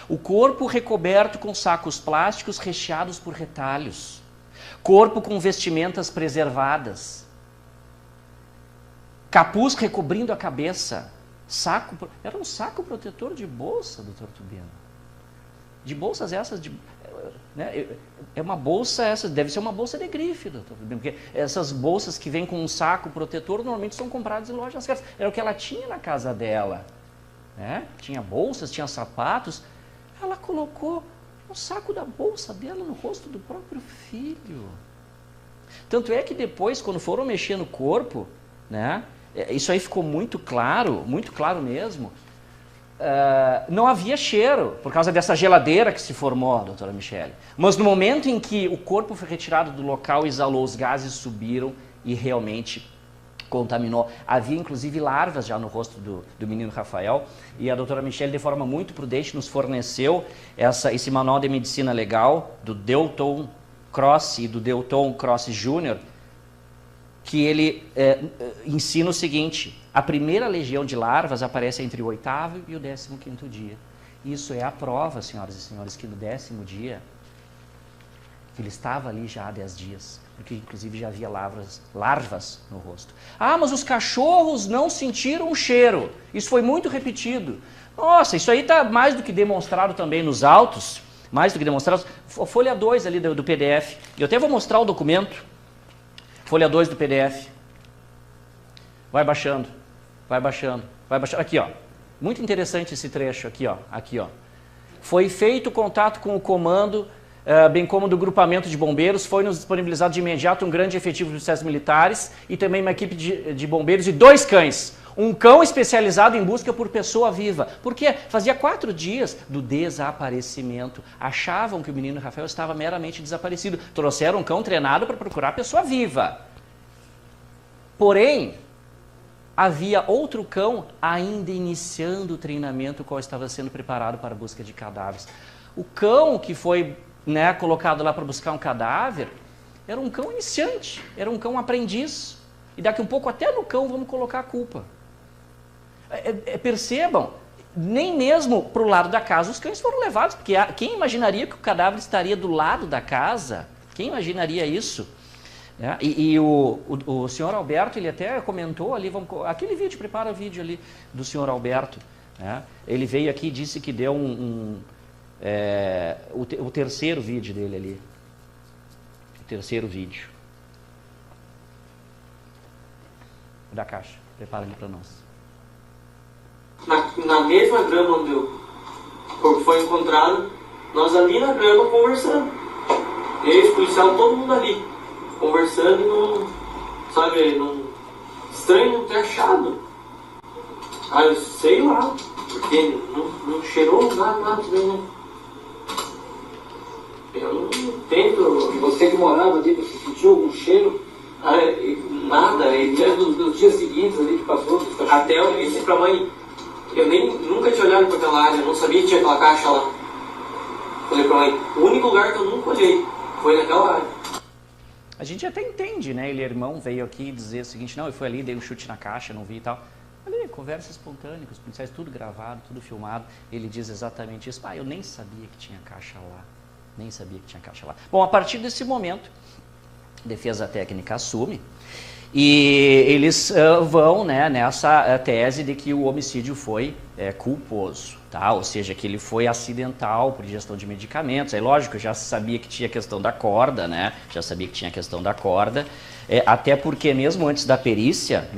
O corpo recoberto com sacos plásticos recheados por retalhos. Corpo com vestimentas preservadas. Capuz recobrindo a cabeça. Era um saco protetor de bolsa, doutor Tubino. De bolsas essas, né? É uma bolsa essa, deve ser uma bolsa de grife, doutor Tubino, porque essas bolsas que vêm com um saco protetor normalmente são compradas em lojas caras. Era o que ela tinha na casa dela, né? Tinha bolsas, tinha sapatos. Ela colocou o saco da bolsa dela no rosto do próprio filho. Tanto é que depois, quando foram mexer no corpo, né? Isso aí ficou muito claro mesmo. Não havia cheiro, por causa dessa geladeira que se formou, doutora Michele. Mas no momento em que o corpo foi retirado do local, exalou, os gases subiram e realmente contaminou. Havia inclusive larvas já no rosto do menino Rafael, e a doutora Michele, de forma muito prudente, nos forneceu esse manual de medicina legal do Delton Cross e do Delton Cross Jr., que ele ensina o seguinte: a primeira legião de larvas aparece entre o 8º e o 15º dia. Isso é a prova, senhoras e senhores, que no 10º dia, que ele estava ali já há 10 dias, porque inclusive já havia larvas no rosto. Ah, mas os cachorros não sentiram o cheiro. Isso foi muito repetido. Nossa, isso aí está mais do que demonstrado também nos autos, mais do que demonstrado. Folha 2 ali do PDF. Eu até vou mostrar o documento. Folha 2 do PDF. Vai baixando, vai baixando, vai baixando. Aqui, ó. Muito interessante esse trecho aqui, ó. Aqui, ó. Foi feito contato com o comando, bem como do grupamento de bombeiros. Foi nos disponibilizado de imediato um grande efetivo de policiais militares e também uma equipe de bombeiros e 2 cães. Um cão especializado em busca por pessoa viva. Porque fazia 4 dias do desaparecimento. Achavam que o menino Rafael estava meramente desaparecido. Trouxeram um cão treinado para procurar pessoa viva. Porém, havia outro cão ainda iniciando o treinamento, o qual estava sendo preparado para a busca de cadáveres. O cão que foi, né, colocado lá para buscar um cadáver era um cão iniciante, era um cão aprendiz. E daqui um pouco até no cão vamos colocar a culpa. Percebam, nem mesmo para o lado da casa os cães foram levados, porque quem imaginaria que o cadáver estaria do lado da casa? Quem imaginaria isso? E o senhor Alberto, ele até comentou ali, aquele vídeo, prepara o vídeo ali do senhor Alberto. Né? Ele veio aqui e disse que deu o terceiro vídeo dele ali. O terceiro vídeo. Da caixa, prepara ali para nós. Na mesma grama onde o corpo foi encontrado, nós ali na grama conversando. Eu e os policiais, todo mundo ali, conversando e não, sabe, não, estranho não ter achado. Aí eu sei lá, porque não cheirou nada, não. Eu não tento. E você que morava ali, você sentiu algum cheiro? Nada. Nos dias seguintes ali que passou? Até eu disse pra mãe, eu nunca tinha olhado para aquela área, não sabia que tinha aquela caixa lá. Falei pra mãe, o único lugar que eu nunca olhei foi naquela área. A gente até entende, né? Ele, irmão, veio aqui dizer o seguinte: não, eu fui ali, dei um chute na caixa, não vi e tal. Ali, conversa espontânea, os policiais, tudo gravado, tudo filmado. Ele diz exatamente isso. Eu nem sabia que tinha caixa lá. Nem sabia que tinha caixa lá. Bom, a partir desse momento, a defesa técnica assume e eles vão, né, nessa tese de que o homicídio foi culposo, tá? Ou seja, que ele foi acidental por ingestão de medicamentos. Aí, lógico, já sabia que tinha a questão da corda, né? Já sabia que tinha a questão da corda. Até porque mesmo antes da perícia,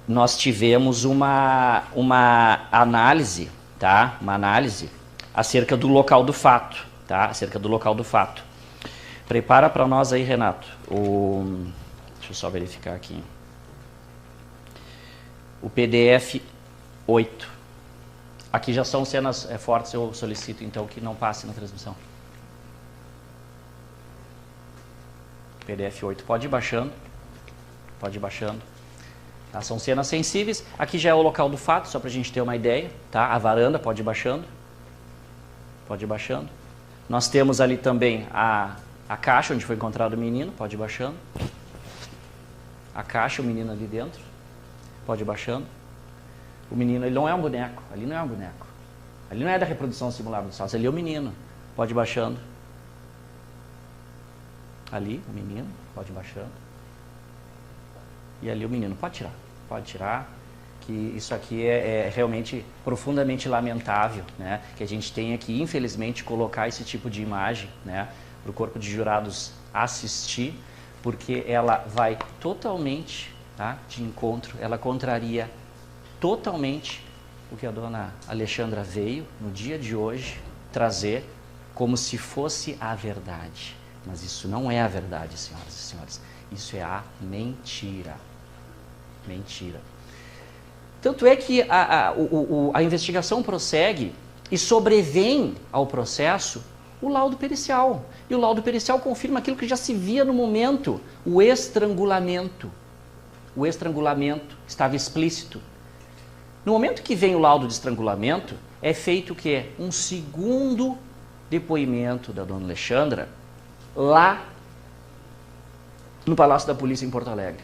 nós tivemos uma análise, tá? Uma análise acerca do local do fato, tá? Acerca do local do fato. Prepara para nós aí, Renato. Deixa eu só verificar aqui. O PDF 8. Aqui já são cenas fortes, eu solicito então que não passe na transmissão. PDF 8. Pode ir baixando. Pode ir baixando. Tá? São cenas sensíveis. Aqui já é o local do fato, só para a gente ter uma ideia. Tá? A varanda, pode ir baixando. Pode ir baixando. Nós temos ali também a caixa onde foi encontrado o menino, pode ir baixando. a caixa, o menino ali dentro, pode ir baixando. O menino, ele não é um boneco, ali não é um boneco. Ali não é da reprodução simulada do sócio, ali é o menino, pode ir baixando. Ali, o menino, pode ir baixando. E ali o menino, pode tirar, que isso aqui é realmente profundamente lamentável, né? Que a gente tenha que, infelizmente, colocar esse tipo de imagem, né, para o corpo de jurados assistir, porque ela vai totalmente, tá, de encontro, ela contraria totalmente o que a dona Alexandra veio, no dia de hoje, trazer como se fosse a verdade. Mas isso não é a verdade, senhoras e senhores. Isso é a mentira. Mentira. Tanto é que a investigação prossegue e sobrevém ao processo o laudo pericial. E o laudo pericial confirma aquilo que já se via no momento, o estrangulamento. O estrangulamento estava explícito. No momento que vem o laudo de estrangulamento, é feito o quê? Um segundo depoimento da dona Alexandra lá no Palácio da Polícia em Porto Alegre.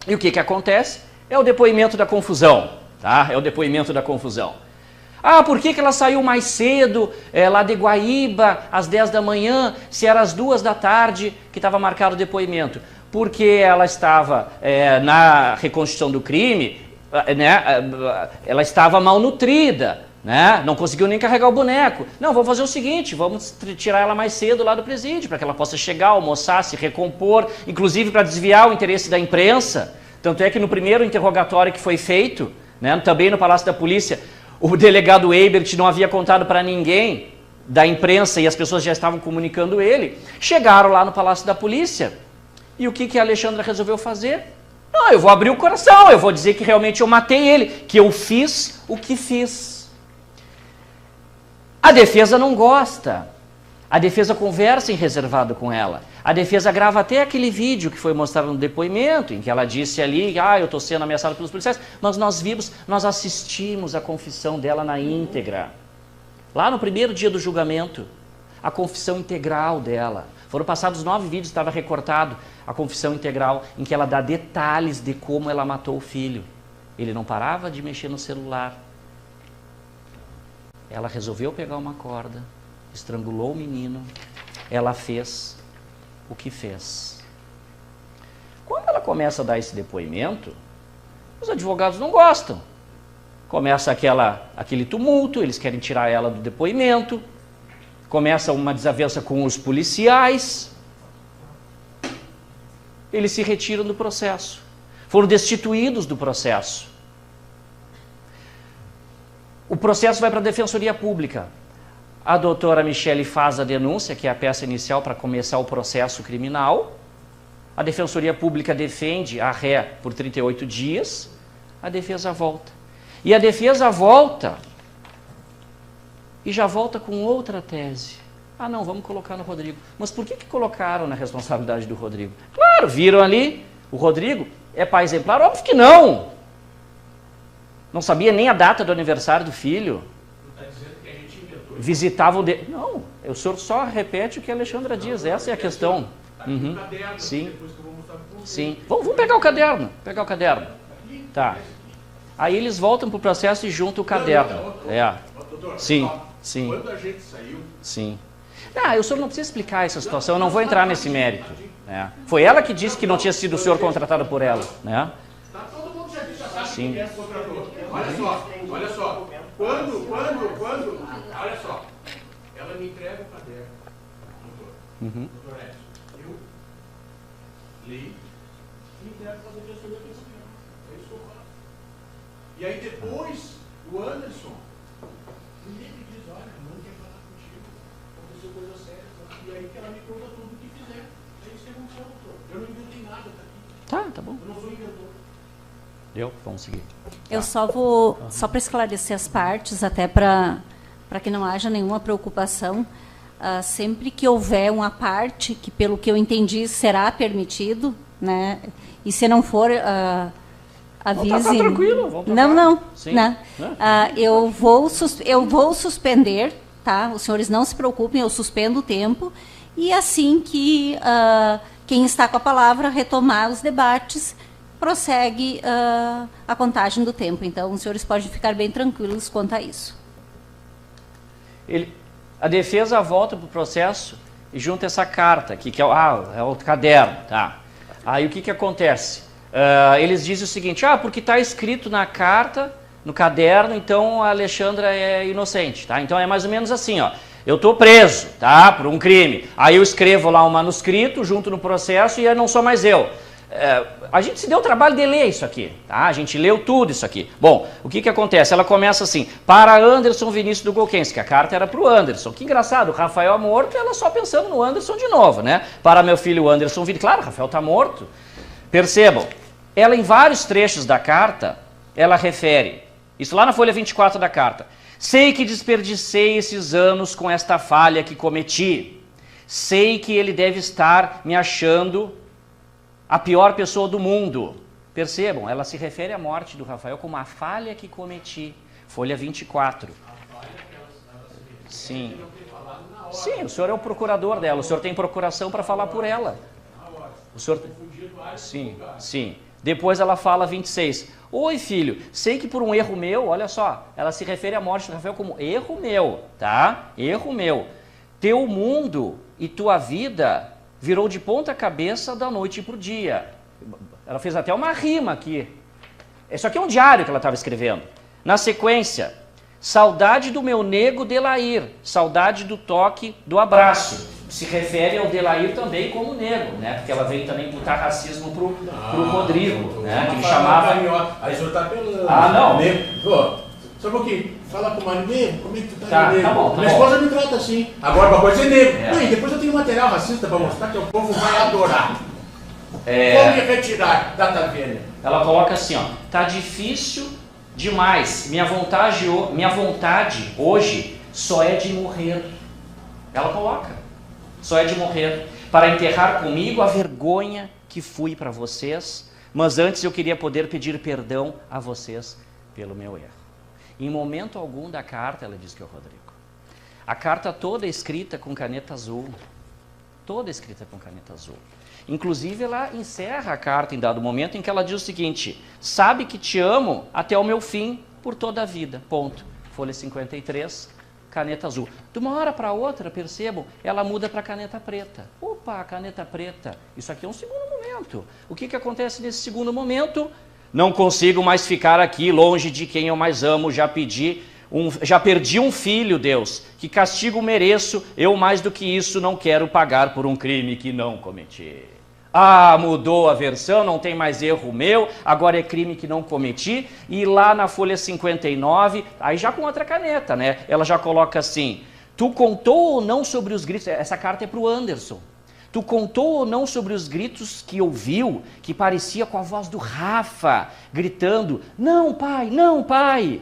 E o que acontece? É o depoimento da confusão, tá? É o depoimento da confusão. Ah, por que ela saiu mais cedo, lá de Guaíba, às 10 da manhã, se era às 2 da tarde que estava marcado o depoimento? Porque ela estava na reconstituição do crime, né? Ela estava malnutrida, né? Não conseguiu nem carregar o boneco. Não, vamos fazer o seguinte, vamos tirar ela mais cedo lá do presídio, para que ela possa chegar, almoçar, se recompor, inclusive para desviar o interesse da imprensa. Tanto é que no primeiro interrogatório que foi feito, né, também no Palácio da Polícia, o delegado Eibert não havia contado para ninguém da imprensa e as pessoas já estavam comunicando ele. Chegaram lá no Palácio da Polícia e o que a Alexandra resolveu fazer? Não, eu vou abrir o coração, eu vou dizer que realmente eu matei ele, que eu fiz o que fiz. A defesa não gosta. A defesa conversa em reservado com ela. A defesa grava até aquele vídeo que foi mostrado no depoimento, em que ela disse ali, eu estou sendo ameaçada pelos policiais, mas nós assistimos a confissão dela na íntegra. Lá no primeiro dia do julgamento, a confissão integral dela. Foram passados 9 vídeos, estava recortado a confissão integral, em que ela dá detalhes de como ela matou o filho. Ele não parava de mexer no celular. Ela resolveu pegar uma corda, estrangulou o menino, ela fez o que fez. Quando ela começa a dar esse depoimento, os advogados não gostam. Começa aquele tumulto, eles querem tirar ela do depoimento, começa uma desavença com os policiais, eles se retiram do processo, foram destituídos do processo. O processo vai para a Defensoria Pública. A doutora Michele faz a denúncia, que é a peça inicial para começar o processo criminal. A Defensoria Pública defende a ré por 38 dias. A defesa volta. E a defesa volta e já volta com outra tese. Ah, não, vamos colocar no Rodrigo. Mas por que colocaram na responsabilidade do Rodrigo? Claro, viram ali, o Rodrigo é pai exemplar? Óbvio que não. Não sabia nem a data do aniversário do filho. Visitavam... Não, o senhor só repete o que a Alexandra diz, essa é a questão. Uhum. Sim. Sim. Vamos pegar o caderno. Pegar o caderno. Tá. Aí eles voltam para o processo e juntam o caderno. Sim. Sim. Quando a gente saiu... Sim. O senhor não precisa explicar essa situação, eu não vou entrar nesse mérito. Foi ela que disse que não tinha sido o senhor contratado por ela. Todo mundo já disse, sabe Sim. quem é contratou. Olha só. Quando, olha só. Ela me entrega o caderno, doutor. Doutor Edson, eu leio e entrego para a Defensoria Pública. É isso que eu faço. E aí depois, o Anderson me liga e diz, olha, não quer falar contigo, aconteceu coisa séria. E aí que ela me conta tudo o que fizer. É isso que aconteceu, doutor. Eu não inventei nada, tá aqui. Tá bom. Eu não sou inventor. Vamos seguir. Eu só para esclarecer as partes, até para que não haja nenhuma preocupação, sempre que houver uma parte que, pelo que eu entendi, será permitido, né? E se não for, avise. Tá tranquilo, vamos Não. Sim. Né? Eu vou suspender, tá? Os senhores não se preocupem, eu suspendo o tempo e assim que quem está com a palavra retomar os debates, prossegue a contagem do tempo. Então, os senhores podem ficar bem tranquilos quanto a isso. A defesa volta para o processo e junta essa carta aqui, que é o caderno. Tá? Aí o que acontece? Eles dizem o seguinte, porque está escrito na carta, no caderno, então a Alexandra é inocente. Tá? Então é mais ou menos assim, ó. Eu estou preso, tá, por um crime. Aí eu escrevo lá um manuscrito junto no processo e não sou mais eu. A gente se deu o trabalho de ler isso aqui, tá? A gente leu tudo isso aqui. Bom, o que acontece? Ela começa assim, para Anderson Vinícius do Golquense, que a carta era para o Anderson. Que engraçado, o Rafael morto, ela só pensando no Anderson de novo, né? Para meu filho Anderson Vinícius. Claro, o Rafael está morto. Percebam, ela em vários trechos da carta, ela refere, isso lá na folha 24 da carta, sei que desperdicei esses anos com esta falha que cometi. Sei que ele deve estar me achando a pior pessoa do mundo. Percebam, ela se refere à morte do Rafael como a falha que cometi. Folha 24. Sim. Sim, o senhor é o procurador dela, o senhor tem procuração para falar por ela. O senhor... Sim. Depois ela fala 26. Oi, filho, sei que por um erro meu, olha só, ela se refere à morte do Rafael como erro meu, tá? Erro meu. Teu mundo e tua vida virou de ponta cabeça da noite para o dia. Ela fez até uma rima aqui. Isso aqui é um diário que ela estava escrevendo. Na sequência, saudade do meu nego Delair, saudade do toque, do abraço. Se refere ao Delair também como nego, né? Porque ela veio também imputar racismo pro Rodrigo, né? Que ele chamava... Aí o senhor tá apelando. Não. Pô, só um pouquinho. Fala com o Mário, nego, como é que tu tá, nego? Tá bom, Minha esposa me trata assim. Agora uma coisa é nego. E depois eu tenho material racista para mostrar que o povo vai adorar. Vou me retirar, data vênia. Ela coloca assim, ó. Tá difícil demais. Minha vontade hoje só é de morrer. Ela coloca. Só é de morrer, para enterrar comigo a vergonha que fui para vocês, mas antes eu queria poder pedir perdão a vocês pelo meu erro. Em momento algum da carta, ela diz que é o Rodrigo. A carta toda é escrita com caneta azul. Toda escrita com caneta azul. Inclusive, ela encerra a carta em dado momento em que ela diz o seguinte, sabe que te amo até o meu fim, por toda a vida, ponto. Folha 53, caneta azul. De uma hora para outra, percebam, ela muda para caneta preta. Opa, caneta preta. Isso aqui é um segundo momento. O que acontece nesse segundo momento? Não consigo mais ficar aqui longe de quem eu mais amo. Já perdi um filho, Deus. Que castigo mereço. Eu mais do que isso não quero pagar por um crime que não cometi. Mudou a versão, não tem mais erro meu, agora é crime que não cometi. E lá na folha 59, aí já com outra caneta, né? Ela já coloca assim, tu contou ou não sobre os gritos, essa carta é para o Anderson. Tu contou ou não sobre os gritos que ouviu, que parecia com a voz do Rafa, gritando, não pai.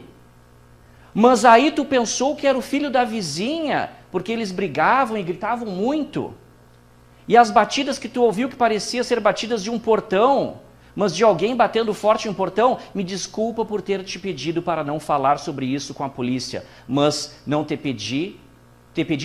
Mas aí tu pensou que era o filho da vizinha, porque eles brigavam e gritavam muito. E as batidas que tu ouviu que parecia ser batidas de um portão, mas de alguém batendo forte em um portão, me desculpa por ter te pedido para não falar sobre isso com a polícia, mas não te pedi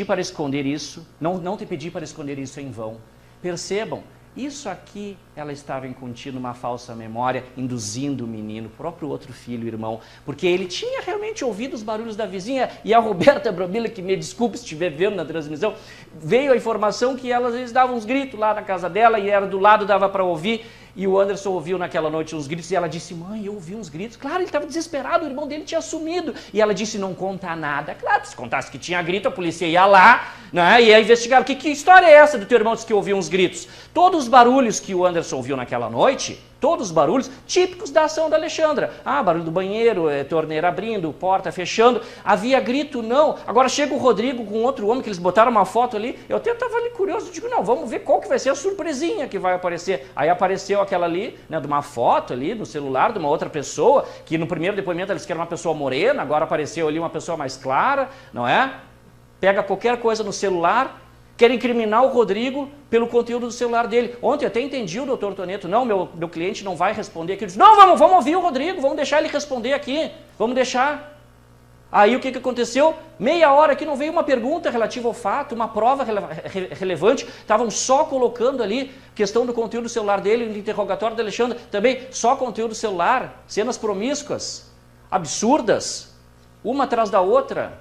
para esconder isso, não te pedi para esconder isso em vão. Percebam, isso aqui ela estava incutindo uma falsa memória, induzindo o menino, o próprio outro filho, irmão, porque ele tinha realmente ouvido os barulhos da vizinha, e a Roberta Bromila, que me desculpe se estiver vendo na transmissão, veio a informação que ela às vezes dava uns gritos lá na casa dela, e era do lado, dava para ouvir, e o Anderson ouviu naquela noite uns gritos, e ela disse, mãe, eu ouvi uns gritos. Claro, ele estava desesperado, o irmão dele tinha sumido. E ela disse, não conta nada. Claro, se contasse que tinha grito, a polícia ia lá, né, e ia investigar. Que história é essa do teu irmão disse que ouviu uns gritos? Todos os barulhos que o Anderson ouviu naquela noite, todos os barulhos típicos da ação da Alexandra. Barulho do banheiro, torneira abrindo, porta fechando. Havia grito, não. Agora chega o Rodrigo com outro homem, que eles botaram uma foto ali. Eu até estava ali curioso, digo, não, vamos ver qual que vai ser a surpresinha que vai aparecer. Aí apareceu aquela ali, né, de uma foto ali no celular de uma outra pessoa, que no primeiro depoimento eles queriam uma pessoa morena, agora apareceu ali uma pessoa mais clara, não é? Pega qualquer coisa no celular, quer incriminar o Rodrigo pelo conteúdo do celular dele. Ontem eu até entendi o doutor Toneto, não, meu cliente não vai responder aqui. Eu disse, não, vamos ouvir o Rodrigo, vamos deixar ele responder aqui, vamos deixar. Aí o que aconteceu? Meia hora que não veio uma pergunta relativa ao fato, uma prova relevante, estavam só colocando ali questão do conteúdo do celular dele, no interrogatório do Alexandre, também só conteúdo celular, cenas promíscuas, absurdas, uma atrás da outra.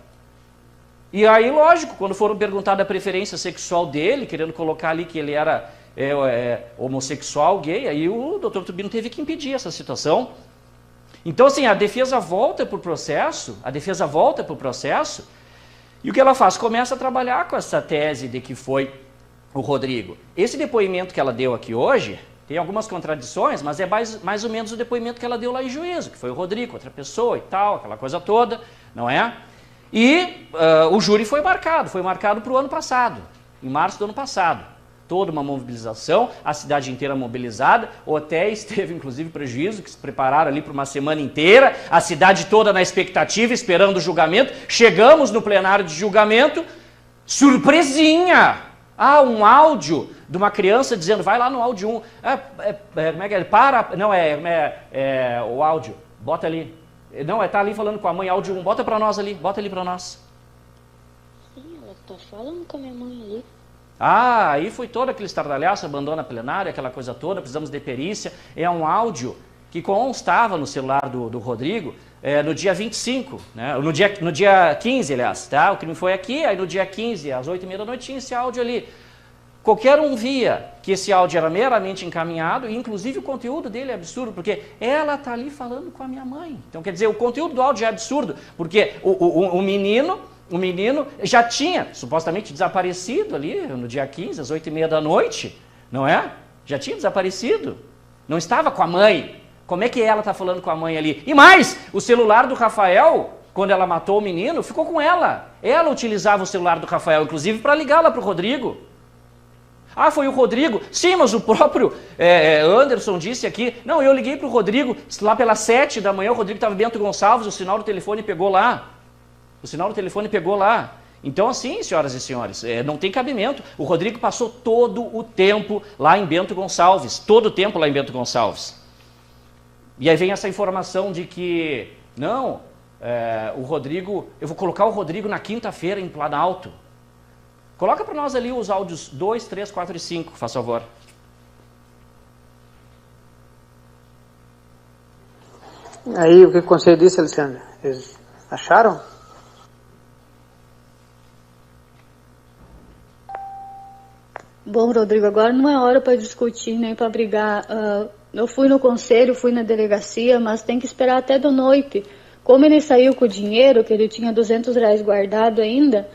E aí, lógico, quando foram perguntar a preferência sexual dele, querendo colocar ali que ele era homossexual, gay, aí o doutor Tubino teve que impedir essa situação. Então, assim, a defesa volta para o processo, e o que ela faz? Começa a trabalhar com essa tese de que foi o Rodrigo. Esse depoimento que ela deu aqui hoje, tem algumas contradições, mas é mais ou menos o depoimento que ela deu lá em juízo, que foi o Rodrigo, outra pessoa e tal, aquela coisa toda, não é? E o júri foi marcado para o ano passado, em março do ano passado. Toda uma mobilização, a cidade inteira mobilizada, hotéis teve inclusive prejuízo, que se prepararam ali por uma semana inteira, a cidade toda na expectativa, esperando o julgamento. Chegamos no plenário de julgamento, surpresinha! Um áudio de uma criança dizendo, vai lá no áudio 1, como é que é? O áudio, bota ali. Não, tá ali falando com a mãe, áudio 1, bota pra nós ali, bota ali pra nós. Sim, ela tá falando com a minha mãe ali. Aí foi todo aquele estardalhaço, abandona a plenária, aquela coisa toda, precisamos de perícia. É um áudio que constava no celular do Rodrigo no dia 25, né? no dia 15, aliás, tá? O crime foi aqui, aí no dia 15, às 8h30 da noite, tinha esse áudio ali. Qualquer um via que esse áudio era meramente encaminhado, e inclusive o conteúdo dele é absurdo, porque ela está ali falando com a minha mãe. Então, quer dizer, o conteúdo do áudio é absurdo, porque o menino já tinha supostamente desaparecido ali no dia 15, às 8h30 da noite, não é? Já tinha desaparecido. Não estava com a mãe. Como é que ela está falando com a mãe ali? E mais, o celular do Rafael, quando ela matou o menino, ficou com ela. Ela utilizava o celular do Rafael, inclusive, para ligá-la para o Rodrigo. Foi o Rodrigo? Sim, mas o próprio Anderson disse aqui, não, eu liguei para o Rodrigo lá pelas 7 da manhã, o Rodrigo estava em Bento Gonçalves, o sinal do telefone pegou lá. Então, assim, senhoras e senhores, não tem cabimento. O Rodrigo passou todo o tempo lá em Bento Gonçalves, E aí vem essa informação de que, não, o Rodrigo, eu vou colocar o Rodrigo na quinta-feira em Planalto. Coloca para nós ali os áudios 2, 3, 4 e 5, faz favor. Aí, o que o conselho disse, Alexandre? Eles acharam? Bom, Rodrigo, agora não é hora para discutir nem para brigar. Eu fui no conselho, fui na delegacia, mas tem que esperar até da noite. Como ele saiu com o dinheiro, que ele tinha R$200 guardado ainda,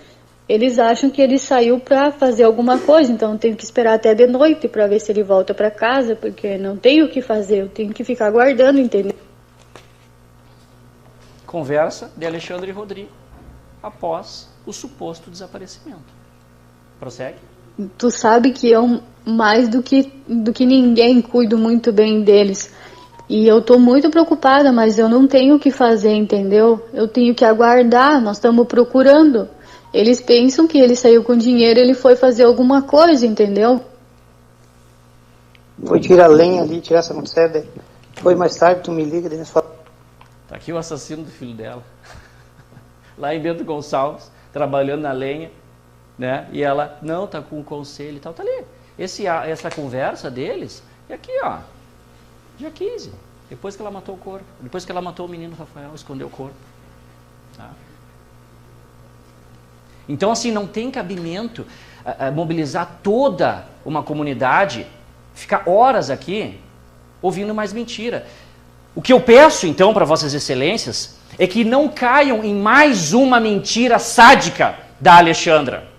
eles acham que ele saiu para fazer alguma coisa, então tem que esperar até de noite para ver se ele volta para casa, porque não tem o que fazer, eu tenho que ficar guardando, entendeu? Conversa de Alexandre e Rodrigo após o suposto desaparecimento. Prossegue. Tu sabe que eu, mais do que ninguém, cuido muito bem deles. E eu tô muito preocupada, mas eu não tenho o que fazer, entendeu? Eu tenho que aguardar, nós estamos procurando. Eles pensam que ele saiu com dinheiro, ele foi fazer alguma coisa, entendeu? Foi tirar lenha ali, tirar essa motosserra. Foi mais tarde, tu me liga, daí nós falamos. Tá aqui o assassino do filho dela. Lá em Bento Gonçalves, trabalhando na lenha, né? E ela, não, tá com o conselho e tal, tá ali. Essa conversa deles, e aqui, ó, dia 15, depois que ela matou o corpo, depois que ela matou o menino Rafael, escondeu o corpo. Tá? Então, assim, não tem cabimento mobilizar toda uma comunidade, ficar horas aqui ouvindo mais mentira. O que eu peço, então, para Vossas Excelências, é que não caiam em mais uma mentira sádica da Alexandra.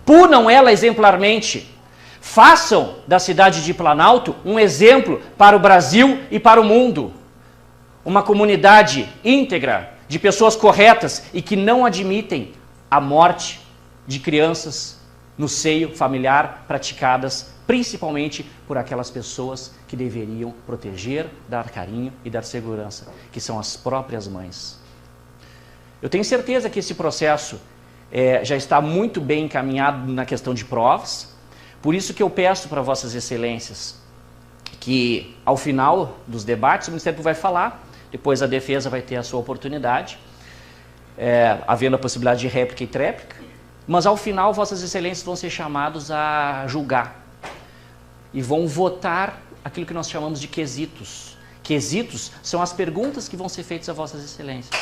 Punam ela exemplarmente. Façam da cidade de Planalto um exemplo para o Brasil e para o mundo. Uma comunidade íntegra, de pessoas corretas e que não admitem a morte de crianças no seio familiar praticadas principalmente por aquelas pessoas que deveriam proteger, dar carinho e dar segurança, que são as próprias mães. Eu tenho certeza que esse processo já está muito bem encaminhado na questão de provas, por isso que eu peço para Vossas Excelências que, ao final dos debates, o Ministério Público vai falar, depois a defesa vai ter a sua oportunidade, havendo a possibilidade de réplica e tréplica, mas ao final vossas excelências vão ser chamados a julgar e vão votar aquilo que nós chamamos de quesitos. Quesitos são as perguntas que vão ser feitas a vossas excelências.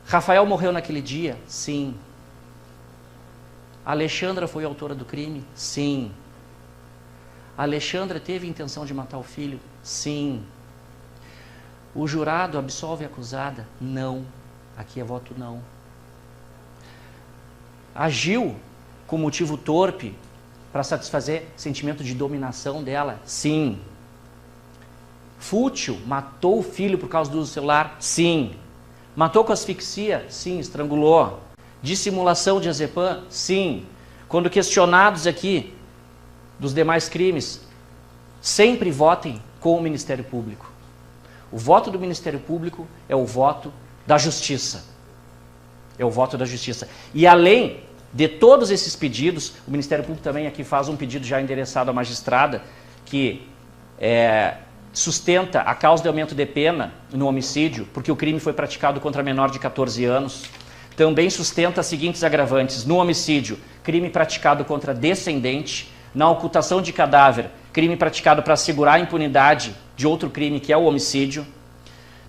Rafael morreu naquele dia? Sim. Alexandra foi autora do crime? Sim. Alexandra teve intenção de matar o filho? Sim. O jurado absolve a acusada? Não. Aqui é voto não. Agiu com motivo torpe para satisfazer sentimento de dominação dela? Sim. Fútil, matou o filho por causa do uso do celular? Sim. Matou com asfixia? Sim. Estrangulou. Dissimulação de azepam? Sim. Quando questionados aqui dos demais crimes, sempre votem com o Ministério Público. O voto do Ministério Público é o voto da justiça. É o voto da justiça. E além de todos esses pedidos, o Ministério Público também aqui faz um pedido já endereçado à magistrada, que sustenta a causa de aumento de pena no homicídio, porque o crime foi praticado contra menor de 14 anos. Também sustenta as seguintes agravantes: no homicídio, crime praticado contra descendente; na ocultação de cadáver, crime praticado para assegurar a impunidade de outro crime, que é o homicídio.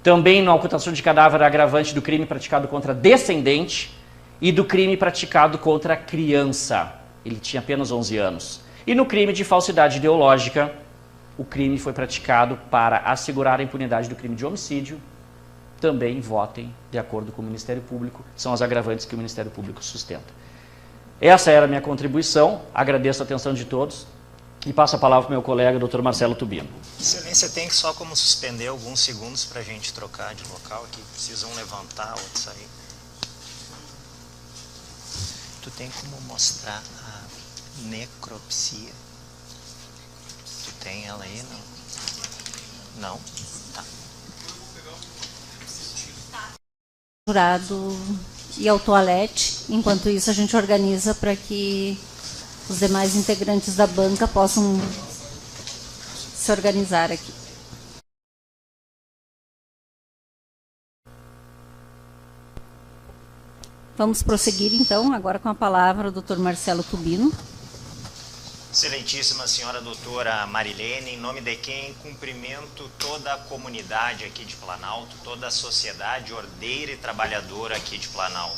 Também na ocultação de cadáver, agravante do crime praticado contra descendente e do crime praticado contra criança. Ele tinha apenas 11 anos. E no crime de falsidade ideológica, o crime foi praticado para assegurar a impunidade do crime de homicídio. Também votem de acordo com o Ministério Público, são as agravantes que o Ministério Público sustenta. Essa era a minha contribuição, agradeço a atenção de todos e passo a palavra para o meu colega, Dr. Marcelo Tubino. Excelência, tem só como suspender alguns segundos para a gente trocar de local aqui, precisam levantar, outros sair. Tu tem como mostrar a necropsia? Tu tem ela aí, não? Não? Tá. Jurado e ao toalete. Enquanto isso, a gente organiza para que os demais integrantes da banca possam se organizar aqui. Vamos prosseguir, então, agora com a palavra o Dr. Marcelo Tubino. Excelentíssima senhora doutora Marilene, em nome de quem cumprimento toda a comunidade aqui de Planalto, toda a sociedade ordeira e trabalhadora aqui de Planalto.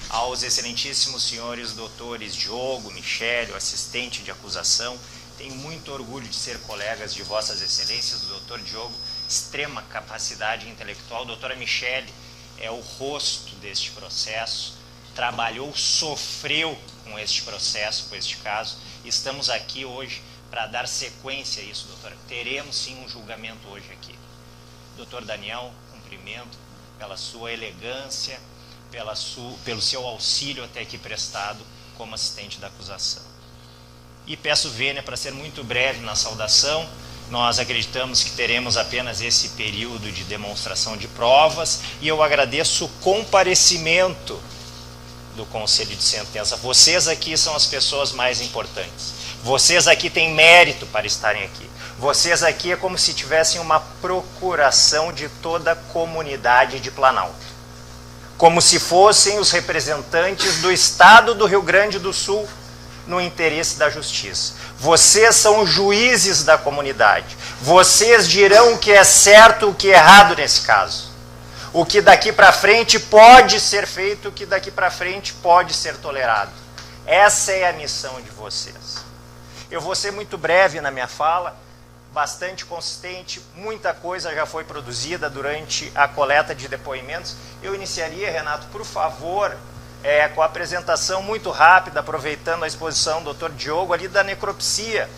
Aos excelentíssimos senhores doutores Diogo, Michele, o assistente de acusação, tenho muito orgulho de ser colegas de vossas excelências, o doutor Diogo, extrema capacidade intelectual, doutora Michele é o rosto deste processo, trabalhou, sofreu com este processo, com este caso. Estamos aqui hoje para dar sequência a isso, doutora. Teremos sim um julgamento hoje aqui. Doutor Daniel, cumprimento pela sua elegância, pelo seu auxílio até aqui prestado como assistente da acusação. E peço vênia para ser muito breve na saudação. Nós acreditamos que teremos apenas esse período de demonstração de provas e eu agradeço o comparecimento do Conselho de Sentença. Vocês aqui são as pessoas mais importantes. Vocês aqui têm mérito para estarem aqui. Vocês aqui é como se tivessem uma procuração de toda a comunidade de Planalto. Como se fossem os representantes do Estado do Rio Grande do Sul no interesse da justiça. Vocês são os juízes da comunidade. Vocês dirão o que é certo, o que é errado nesse caso. O que daqui para frente pode ser feito, o que daqui para frente pode ser tolerado. Essa é a missão de vocês. Eu vou ser muito breve na minha fala, bastante consistente, muita coisa já foi produzida durante a coleta de depoimentos. Eu iniciaria, Renato, por favor, com a apresentação muito rápida, aproveitando a exposição do Dr. Diogo ali da necropsia.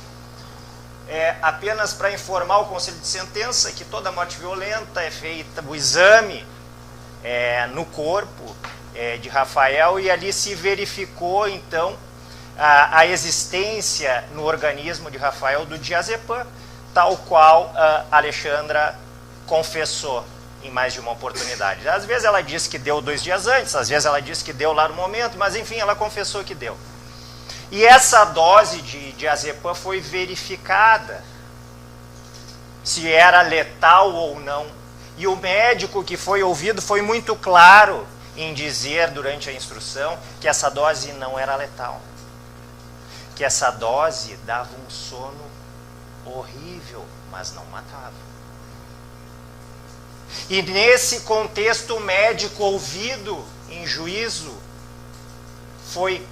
Apenas para informar o Conselho de Sentença que toda morte violenta é feita o exame no corpo de Rafael e ali se verificou então a existência no organismo de Rafael do diazepam, tal qual a Alexandra confessou em mais de uma oportunidade. Às vezes ela disse que deu 2 dias antes, às vezes ela disse que deu lá no momento, mas enfim, ela confessou que deu. E essa dose de diazepam foi verificada se era letal ou não. E o médico que foi ouvido foi muito claro em dizer durante a instrução que essa dose não era letal. Que essa dose dava um sono horrível, mas não matava. E nesse contexto, o médico ouvido em juízo foi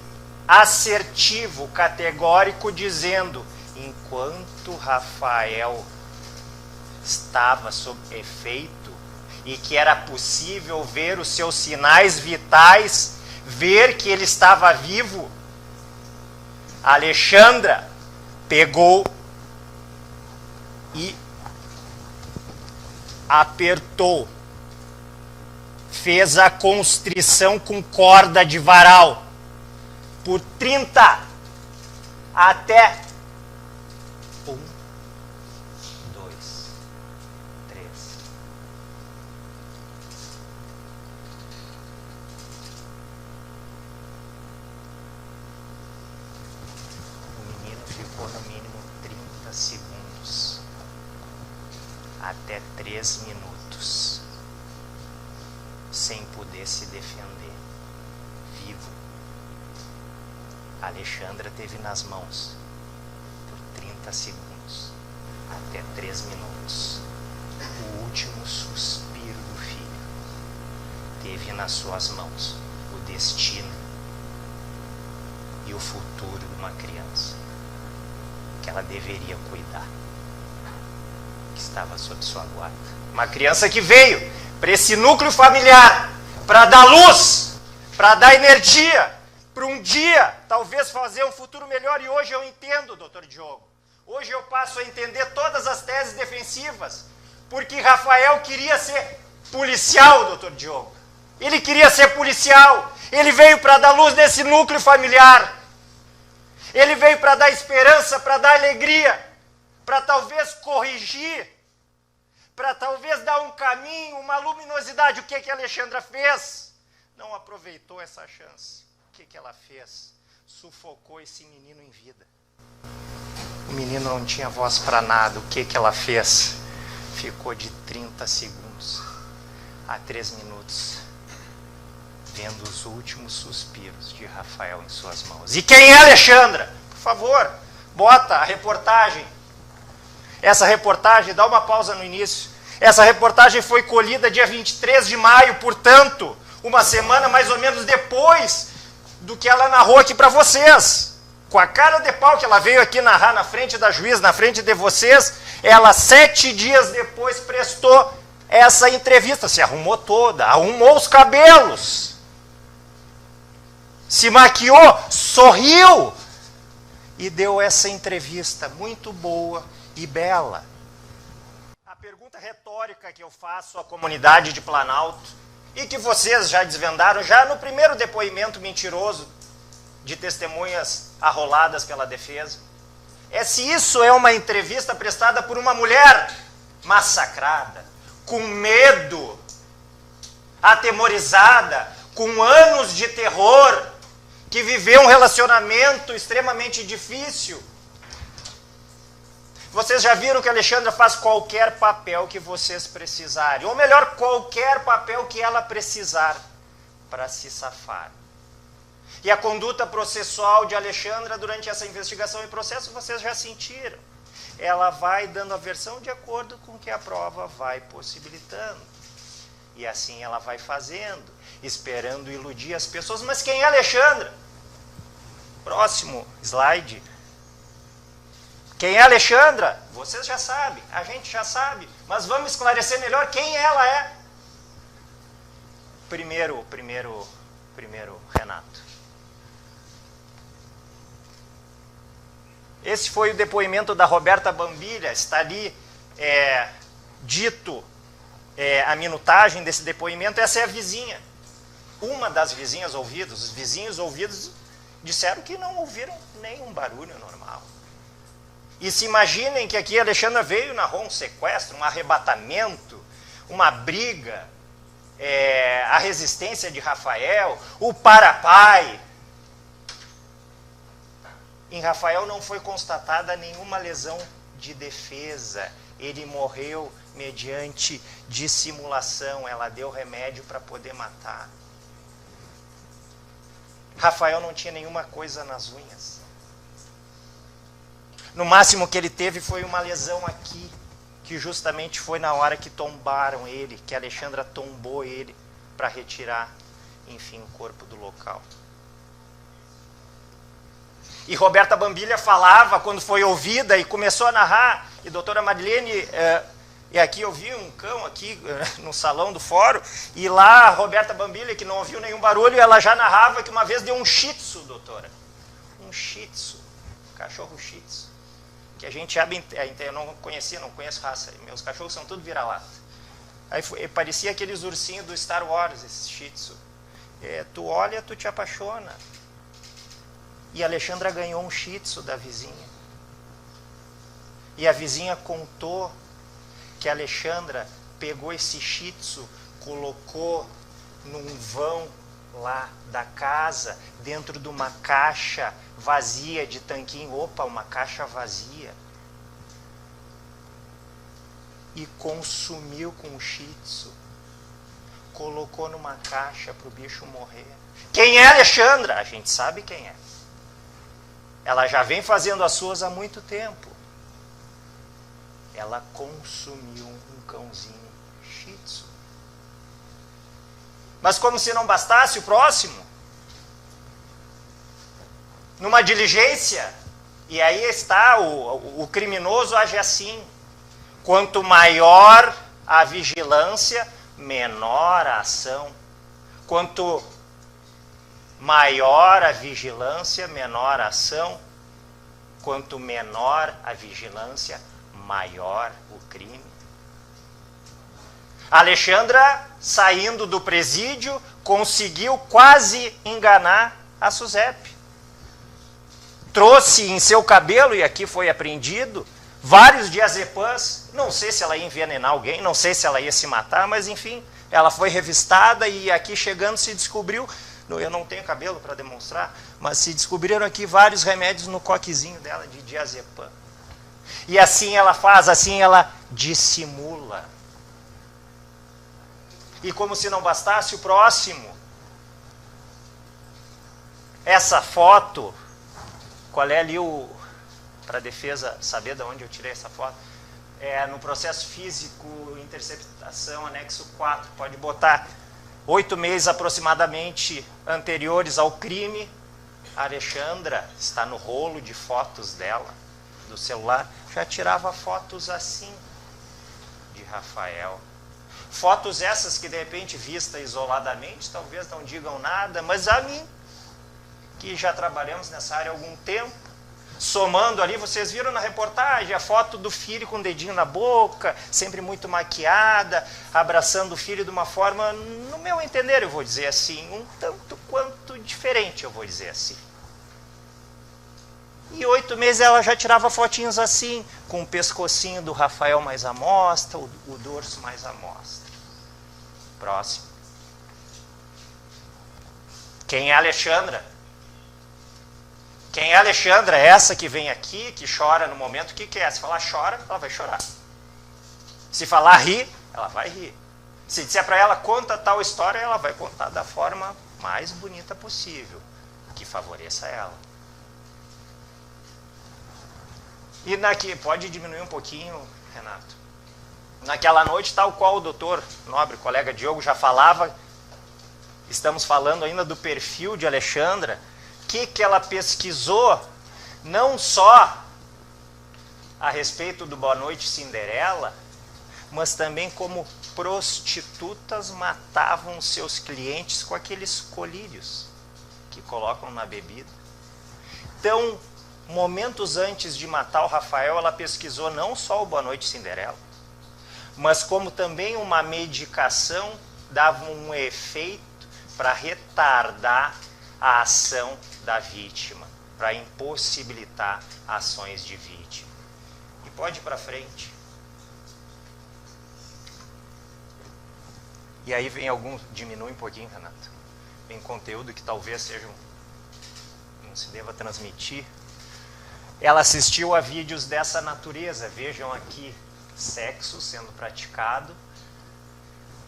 assertivo, categórico, dizendo: enquanto Rafael estava sob efeito e que era possível ver os seus sinais vitais, ver que ele estava vivo, a Alexandra pegou e apertou, fez a constrição com corda de varal por 30 até 1, 2, 3. O menino ficou no mínimo 30 segundos, até 3 minutos, sem poder se defender, vivo. A Alexandra teve nas mãos, por 30 segundos, até 3 minutos, o último suspiro do filho. Teve nas suas mãos o destino e o futuro de uma criança que ela deveria cuidar, que estava sob sua guarda. Uma criança que veio para esse núcleo familiar para dar luz, para dar energia, para um dia talvez fazer um futuro melhor. E hoje eu entendo, doutor Diogo, hoje eu passo a entender todas as teses defensivas, porque Rafael queria ser policial, doutor Diogo. Ele queria ser policial, ele veio para dar luz nesse núcleo familiar, ele veio para dar esperança, para dar alegria, para talvez corrigir, para talvez dar um caminho, uma luminosidade. O que a Alexandra fez? Não aproveitou essa chance. O que ela fez? Sufocou esse menino em vida. O menino não tinha voz para nada. O que ela fez? Ficou de 30 segundos a 3 minutos, vendo os últimos suspiros de Rafael em suas mãos. E quem é Alexandra? Por favor, bota a reportagem. Essa reportagem, dá uma pausa no início. Essa reportagem foi colhida dia 23 de maio, portanto, uma semana mais ou menos depois do que ela narrou aqui para vocês. Com a cara de pau que ela veio aqui narrar na frente da juíza, na frente de vocês, ela 7 dias depois prestou essa entrevista. Se arrumou toda, arrumou os cabelos, se maquiou, sorriu e deu essa entrevista muito boa e bela. A pergunta retórica que eu faço à comunidade de Planalto, e que vocês já desvendaram já no primeiro depoimento mentiroso de testemunhas arroladas pela defesa, é se isso é uma entrevista prestada por uma mulher massacrada, com medo, atemorizada, com anos de terror, que viveu um relacionamento extremamente difícil. Vocês já viram que a Alexandra faz qualquer papel que vocês precisarem, ou melhor, qualquer papel que ela precisar para se safar. E a conduta processual de Alexandra durante essa investigação e processo, vocês já sentiram. Ela vai dando a versão de acordo com o que a prova vai possibilitando. E assim ela vai fazendo, esperando iludir as pessoas. Mas quem é Alexandra? Próximo slide. Quem é Alexandra? Vocês já sabem, a gente já sabe, mas vamos esclarecer melhor quem ela é. Primeiro, Renato. Esse foi o depoimento da Roberta Bambilha, está ali dito a minutagem desse depoimento. Essa é a vizinha, uma das vizinhas ouvidas. Os vizinhos ouvidos disseram que não ouviram nenhum barulho normal. E se imaginem que aqui a Alexandra veio e narrou um sequestro, um arrebatamento, uma briga, a resistência de Rafael, o para-pai. Em Rafael não foi constatada nenhuma lesão de defesa. Ele morreu mediante dissimulação. Ela deu remédio para poder matar. Rafael não tinha nenhuma coisa nas unhas. No máximo que ele teve foi uma lesão aqui, que justamente foi na hora que tombaram ele, que a Alexandra tombou ele para retirar, enfim, o corpo do local. E Roberta Bambilha falava, quando foi ouvida e começou a narrar, e doutora Marilene, e aqui eu vi um cão aqui no salão do fórum, e lá a Roberta Bambilha, que não ouviu nenhum barulho, ela já narrava que uma vez deu um shih tzu, doutora. Um shih tzu, cachorro shih tzu, que a gente eu não conhecia, não conheço raça, meus cachorros são tudo vira-lata. Aí parecia aqueles ursinhos do Star Wars, esse shih tzu. Tu olha, tu te apaixona. E a Alexandra ganhou um shih tzu da vizinha. E a vizinha contou que a Alexandra pegou esse shih tzu, colocou num vão lá da casa, dentro de uma caixa vazia de tanquinho. Opa, uma caixa vazia. E consumiu com o shih tzu. Colocou numa caixa para o bicho morrer. Quem é a Alexandra? A gente sabe quem é. Ela já vem fazendo as suas há muito tempo. Ela consumiu um cãozinho shih tzu. Mas como se não bastasse o próximo, numa diligência, e aí está, o criminoso age assim. Quanto maior a vigilância, menor a ação. Quanto maior a vigilância, menor a ação. Quanto menor a vigilância, maior o crime. A Alexandra, saindo do presídio, conseguiu quase enganar a Suzep. Trouxe em seu cabelo, e aqui foi apreendido, vários diazepams. Não sei se ela ia envenenar alguém, não sei se ela ia se matar, mas enfim, ela foi revistada e aqui chegando se descobriu, eu não tenho cabelo para demonstrar, mas se descobriram aqui vários remédios no coquezinho dela de diazepam. E assim ela faz, assim ela dissimula. E como se não bastasse o próximo, essa foto, qual é ali para a defesa saber de onde eu tirei essa foto? No processo físico, interceptação, anexo 4, pode botar 8 meses aproximadamente anteriores ao crime. A Alexandra está no rolo de fotos dela, do celular, já tirava fotos assim, de Rafael. Fotos essas que de repente vista isoladamente, talvez não digam nada, mas a mim, que já trabalhamos nessa área há algum tempo, somando ali, vocês viram na reportagem a foto do filho com o dedinho na boca, sempre muito maquiada, abraçando o filho de uma forma, no meu entender, eu vou dizer assim, um tanto quanto diferente, eu vou dizer assim. E 8 meses ela já tirava fotinhos assim, com o pescocinho do Rafael mais à mostra, o dorso mais à mostra. Próximo. Quem é a Alexandra? Quem é a Alexandra? Essa que vem aqui, que chora no momento. O que é? Se falar chora, ela vai chorar. Se falar ri, ela vai rir. Se disser para ela, conta tal história, ela vai contar da forma mais bonita possível, que favoreça ela. E pode diminuir um pouquinho, Renato. Naquela noite, tal qual o doutor nobre, colega Diogo, já falava, estamos falando ainda do perfil de Alexandra, que ela pesquisou, não só a respeito do Boa Noite Cinderela, mas também como prostitutas matavam seus clientes com aqueles colírios que colocam na bebida. Então, momentos antes de matar o Rafael, ela pesquisou não só o Boa Noite Cinderela, mas como também uma medicação dava um efeito para retardar a ação da vítima, para impossibilitar ações de vítima. E pode ir para frente. E aí vem diminui um pouquinho, Renato. Vem conteúdo que talvez não se deva transmitir. Ela assistiu a vídeos dessa natureza, vejam aqui, sexo sendo praticado,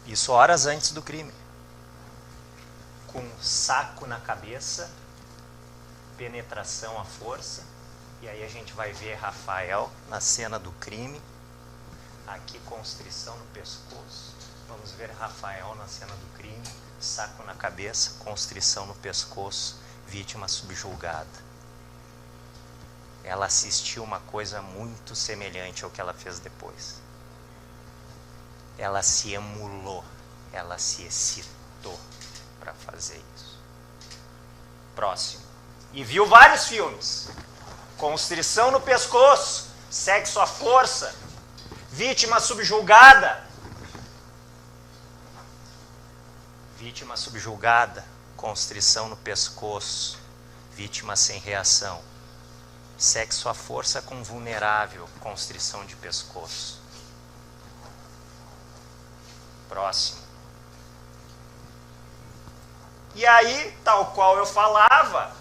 isso horas antes do crime, com um saco na cabeça, penetração à força, e aí a gente vai ver Rafael na cena do crime, aqui constrição no pescoço, vamos ver Rafael na cena do crime, saco na cabeça, constrição no pescoço, vítima subjulgada. Ela assistiu uma coisa muito semelhante ao que ela fez depois. Ela se emulou, ela se excitou para fazer isso. Próximo. E viu vários filmes. Constrição no pescoço, sexo à força, vítima subjulgada. Vítima subjulgada, constrição no pescoço, vítima sem reação. Sexo à força com vulnerável, constrição de pescoço. Próximo. E aí, tal qual eu falava,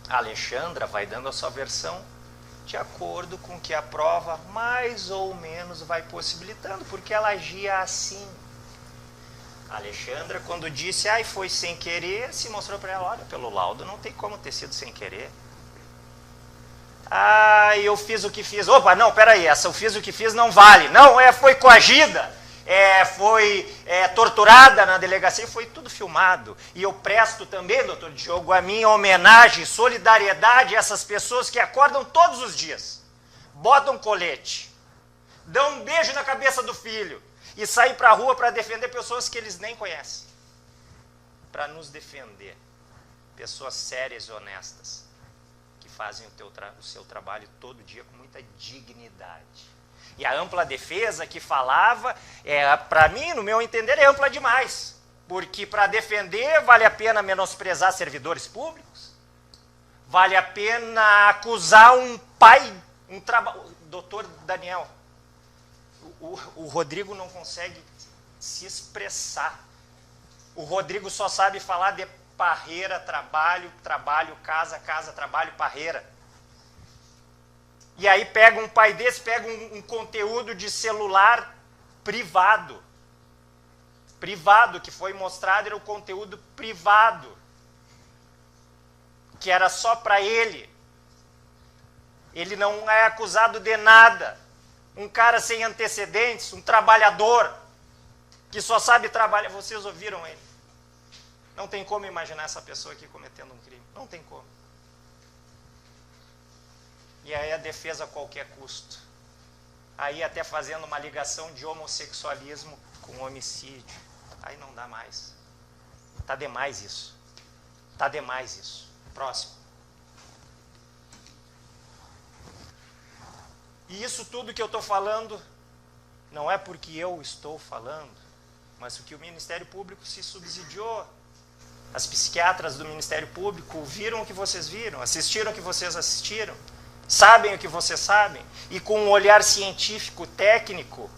a Alexandra vai dando a sua versão de acordo com o que a prova mais ou menos vai possibilitando, porque ela agia assim. A Alexandra, quando disse, ai, foi sem querer, se mostrou para ela, olha, pelo laudo não tem como ter sido sem querer. Ah, eu fiz o que fiz. Opa, não, peraí, essa eu fiz o que fiz não vale. Não, foi coagida, foi torturada na delegacia, foi tudo filmado. E eu presto também, doutor Diogo, a minha homenagem, solidariedade a essas pessoas que acordam todos os dias, botam colete, dão um beijo na cabeça do filho e saem para a rua para defender pessoas que eles nem conhecem. Para nos defender, pessoas sérias e honestas, fazem o seu trabalho todo dia com muita dignidade. E a ampla defesa que falava, para mim, no meu entender, é ampla demais. Porque para defender vale a pena menosprezar servidores públicos, vale a pena acusar um pai, doutor Daniel, o Rodrigo não consegue se expressar. O Rodrigo só sabe falar de parreira, trabalho, trabalho, casa, casa, trabalho, parreira. E aí pega um pai desse, pega um conteúdo de celular privado. Privado, que foi mostrado, era o conteúdo privado. Que era só para ele. Ele não é acusado de nada. Um cara sem antecedentes, um trabalhador, que só sabe trabalhar. Vocês ouviram ele? Não tem como imaginar essa pessoa aqui cometendo um crime. Não tem como. E aí a defesa a qualquer custo. Aí até fazendo uma ligação de homossexualismo com homicídio. Aí não dá mais. Tá demais isso. Tá demais isso. Próximo. E isso tudo que eu estou falando não é porque eu estou falando, mas porque o Ministério Público se subsidiou. As psiquiatras do Ministério Público viram o que vocês viram, assistiram o que vocês assistiram, sabem o que vocês sabem, e com um olhar científico, técnico,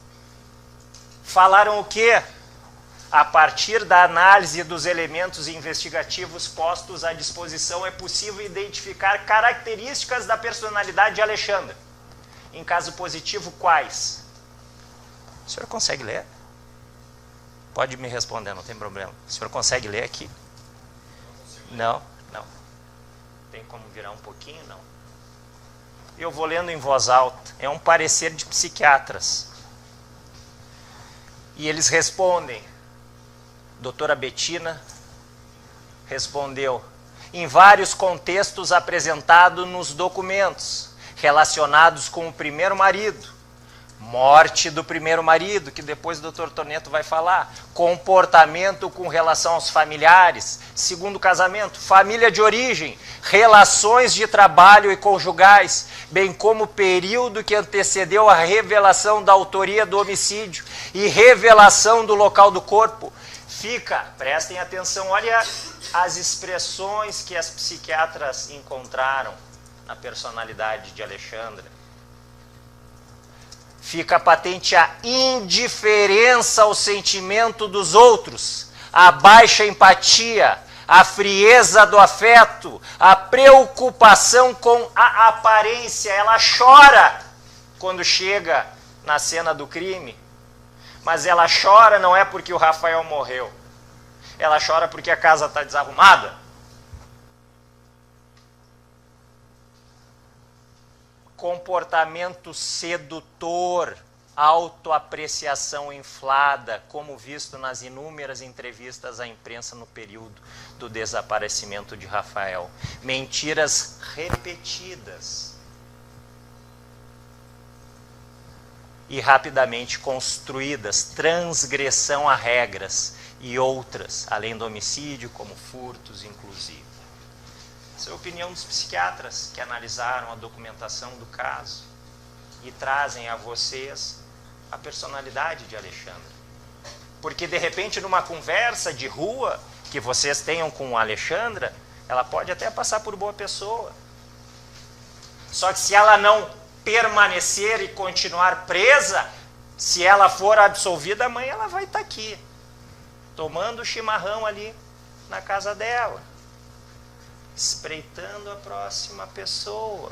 falaram o quê? A partir da análise dos elementos investigativos postos à disposição, é possível identificar características da personalidade de Alexandra. Em caso positivo, quais? O senhor consegue ler? Pode me responder, não tem problema. O senhor consegue ler aqui? Não, não. Tem como virar um pouquinho? Não. Eu vou lendo em voz alta. É um parecer de psiquiatras. E eles respondem. Doutora Betina respondeu. Em vários contextos apresentados nos documentos relacionados com o primeiro marido, morte do primeiro marido, que depois o doutor Toneto vai falar, comportamento com relação aos familiares, segundo casamento, família de origem, relações de trabalho e conjugais, bem como o período que antecedeu a revelação da autoria do homicídio e revelação do local do corpo. Prestem atenção, olha as expressões que as psiquiatras encontraram na personalidade de Alexandra. Fica patente a indiferença ao sentimento dos outros, a baixa empatia, a frieza do afeto, a preocupação com a aparência. Ela chora quando chega na cena do crime, mas ela chora não é porque o Rafael morreu. Ela chora porque a casa está desarrumada. Comportamento sedutor, autoapreciação inflada, como visto nas inúmeras entrevistas à imprensa no período do desaparecimento de Rafael. Mentiras repetidas e rapidamente construídas, transgressão a regras e outras, além do homicídio, como furtos, inclusive. Essa é a opinião dos psiquiatras que analisaram a documentação do caso e trazem a vocês a personalidade de Alexandra. Porque, de repente, numa conversa de rua que vocês tenham com a Alexandra, ela pode até passar por boa pessoa. Só que se ela não permanecer e continuar presa, se ela for absolvida, amanhã ela vai estar aqui, tomando chimarrão ali na casa dela, espreitando a próxima pessoa,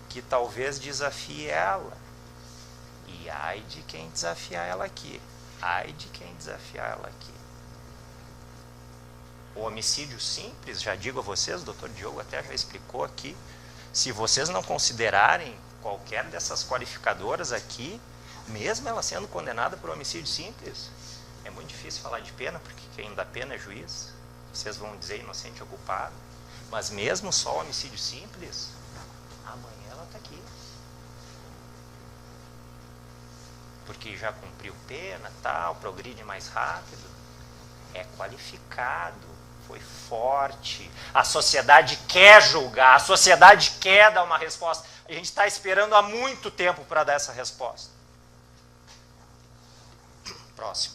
que talvez desafie ela. E ai de quem desafiar ela aqui. Ai de quem desafiar ela aqui. O homicídio simples, já digo a vocês, o Dr. Diogo até já explicou aqui, se vocês não considerarem qualquer dessas qualificadoras aqui, mesmo ela sendo condenada por homicídio simples, é muito difícil falar de pena, porque quem dá pena é juiz. Vocês vão dizer inocente ou culpado. Mas mesmo só homicídio simples, amanhã ela está aqui. Porque já cumpriu pena, tal, progride mais rápido. É qualificado, foi forte. A sociedade quer julgar, a sociedade quer dar uma resposta. A gente está esperando há muito tempo para dar essa resposta. Próximo.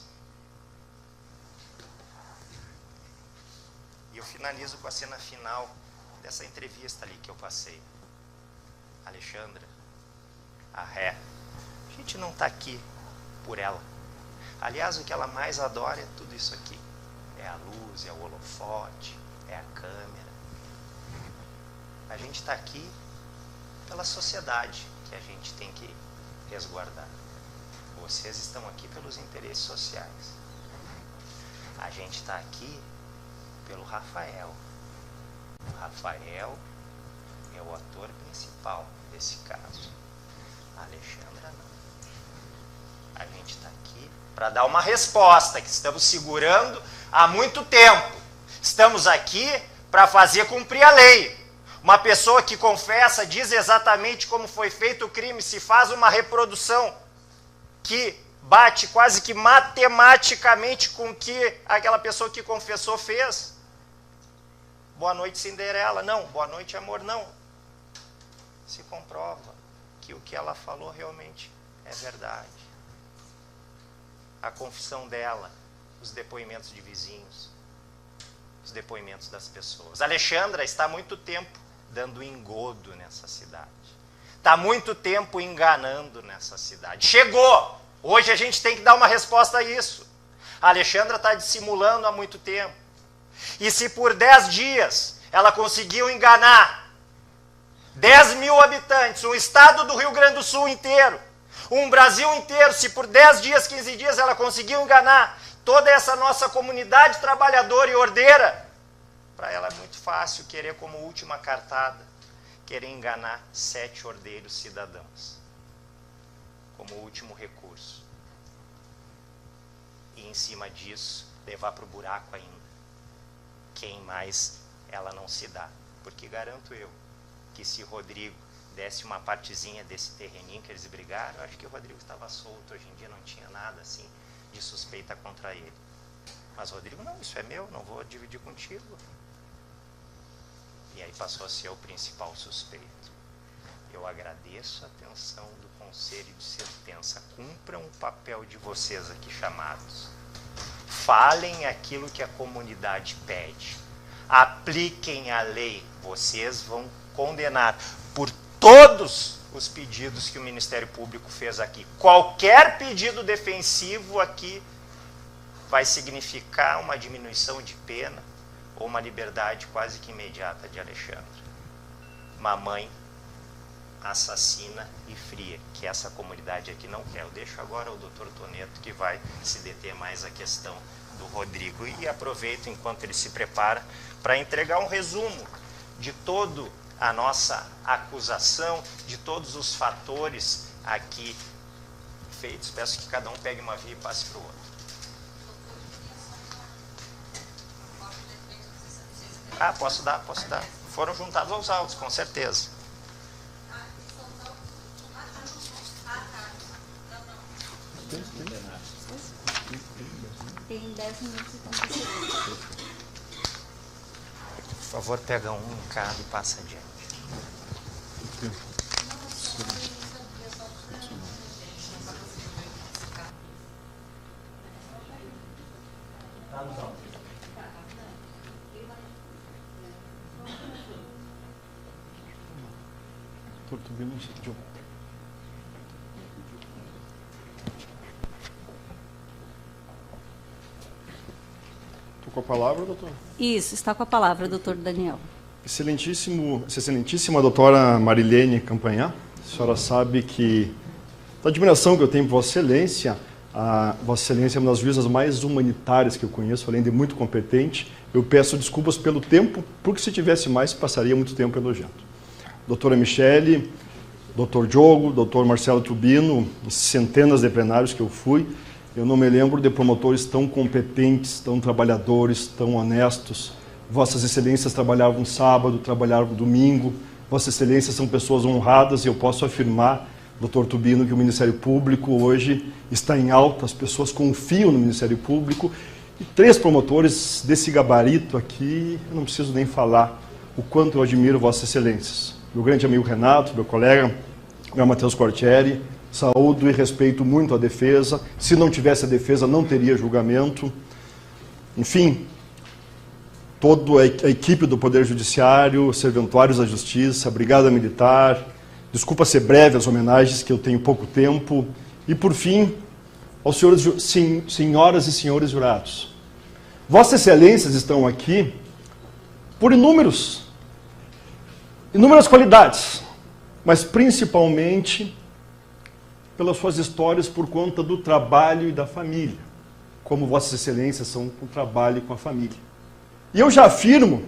E eu finalizo com a cena final dessa entrevista ali que eu passei. Alexandra, a ré. A gente não está aqui por ela. Aliás, o que ela mais adora é tudo isso aqui. É a luz, é o holofote, é a câmera. A gente está aqui pela sociedade que a gente tem que resguardar. Vocês estão aqui pelos interesses sociais. A gente está aqui pelo Rafael. O Rafael é o ator principal desse caso. A Alexandra não. A gente está aqui para dar uma resposta que estamos segurando há muito tempo. Estamos aqui para fazer cumprir a lei. Uma pessoa que confessa, diz exatamente como foi feito o crime, se faz uma reprodução que bate quase que matematicamente com o que aquela pessoa que confessou fez. Boa noite, Cinderela. Não, boa noite, amor, não. Se comprova que o que ela falou realmente é verdade. A confissão dela, os depoimentos de vizinhos, os depoimentos das pessoas. Alexandra está há muito tempo dando engodo nessa cidade. Está há muito tempo enganando nessa cidade. Chegou! Hoje a gente tem que dar uma resposta a isso. A Alexandra está dissimulando há muito tempo. E se por 10 dias ela conseguiu enganar 10 mil habitantes, um estado do Rio Grande do Sul inteiro, um Brasil inteiro, se por 10 dias, 15 dias ela conseguiu enganar toda essa nossa comunidade trabalhadora e ordeira, para ela é muito fácil querer como última cartada, querer enganar 7 ordeiros cidadãos, como último recurso. E em cima disso, levar para o buraco ainda quem mais ela não se dá. Porque garanto eu que se Rodrigo desse uma partezinha desse terreninho que eles brigaram, eu acho que o Rodrigo estava solto, hoje em dia não tinha nada assim de suspeita contra ele. Mas Rodrigo, não, isso é meu, não vou dividir contigo. E aí passou a ser o principal suspeito. Eu agradeço a atenção do Conselho de Sentença. Cumpram o papel de vocês aqui chamados. Falem aquilo que a comunidade pede. Apliquem a lei. Vocês vão condenar por todos os pedidos que o Ministério Público fez aqui. Qualquer pedido defensivo aqui vai significar uma diminuição de pena ou uma liberdade quase que imediata de Alexandre. Mamãe assassina e fria, que essa comunidade aqui não quer. Eu deixo agora o Dr. Toneto, que vai se deter mais a questão do Rodrigo, e aproveito enquanto ele se prepara para entregar um resumo de toda a nossa acusação, de todos os fatores aqui feitos. Peço que cada um pegue uma via e passe para o outro. Ah, posso dar. Foram juntados aos autos, com certeza. Tem 10 minutos e Por favor, pega um em cada e passa adiante. Estou com a palavra, doutor? Isso, está com a palavra, doutor Daniel. Excelentíssima doutora Marilene Campanhã, a senhora sabe que, da admiração que eu tenho por Vossa Excelência, a Vossa Excelência é uma das juízas mais humanitárias que eu conheço, além de muito competente. Eu peço desculpas pelo tempo, porque se tivesse mais, passaria muito tempo elogiando. Doutora Michele, doutor Diogo, doutor Marcelo Tubino, centenas de plenários que eu fui, eu não me lembro de promotores tão competentes, tão trabalhadores, tão honestos. Vossas Excelências trabalhavam sábado, trabalhavam domingo. Vossas Excelências são pessoas honradas e eu posso afirmar, doutor Tubino, que o Ministério Público hoje está em alta, as pessoas confiam no Ministério Público. E 3 promotores desse gabarito aqui, eu não preciso nem falar o quanto eu admiro Vossas Excelências. Meu grande amigo Renato, meu colega, meu Matheus Quartieri, saúdo e respeito muito a defesa. Se não tivesse a defesa, não teria julgamento. Enfim, toda a equipe do Poder Judiciário, serventuários da Justiça, Brigada Militar. Desculpa ser breve as homenagens, que eu tenho pouco tempo. E, por fim, aos senhoras e senhores jurados. Vossas Excelências estão aqui por inúmeras qualidades, mas principalmente pelas suas histórias por conta do trabalho e da família, como Vossas Excelências são com o trabalho e com a família. E eu já afirmo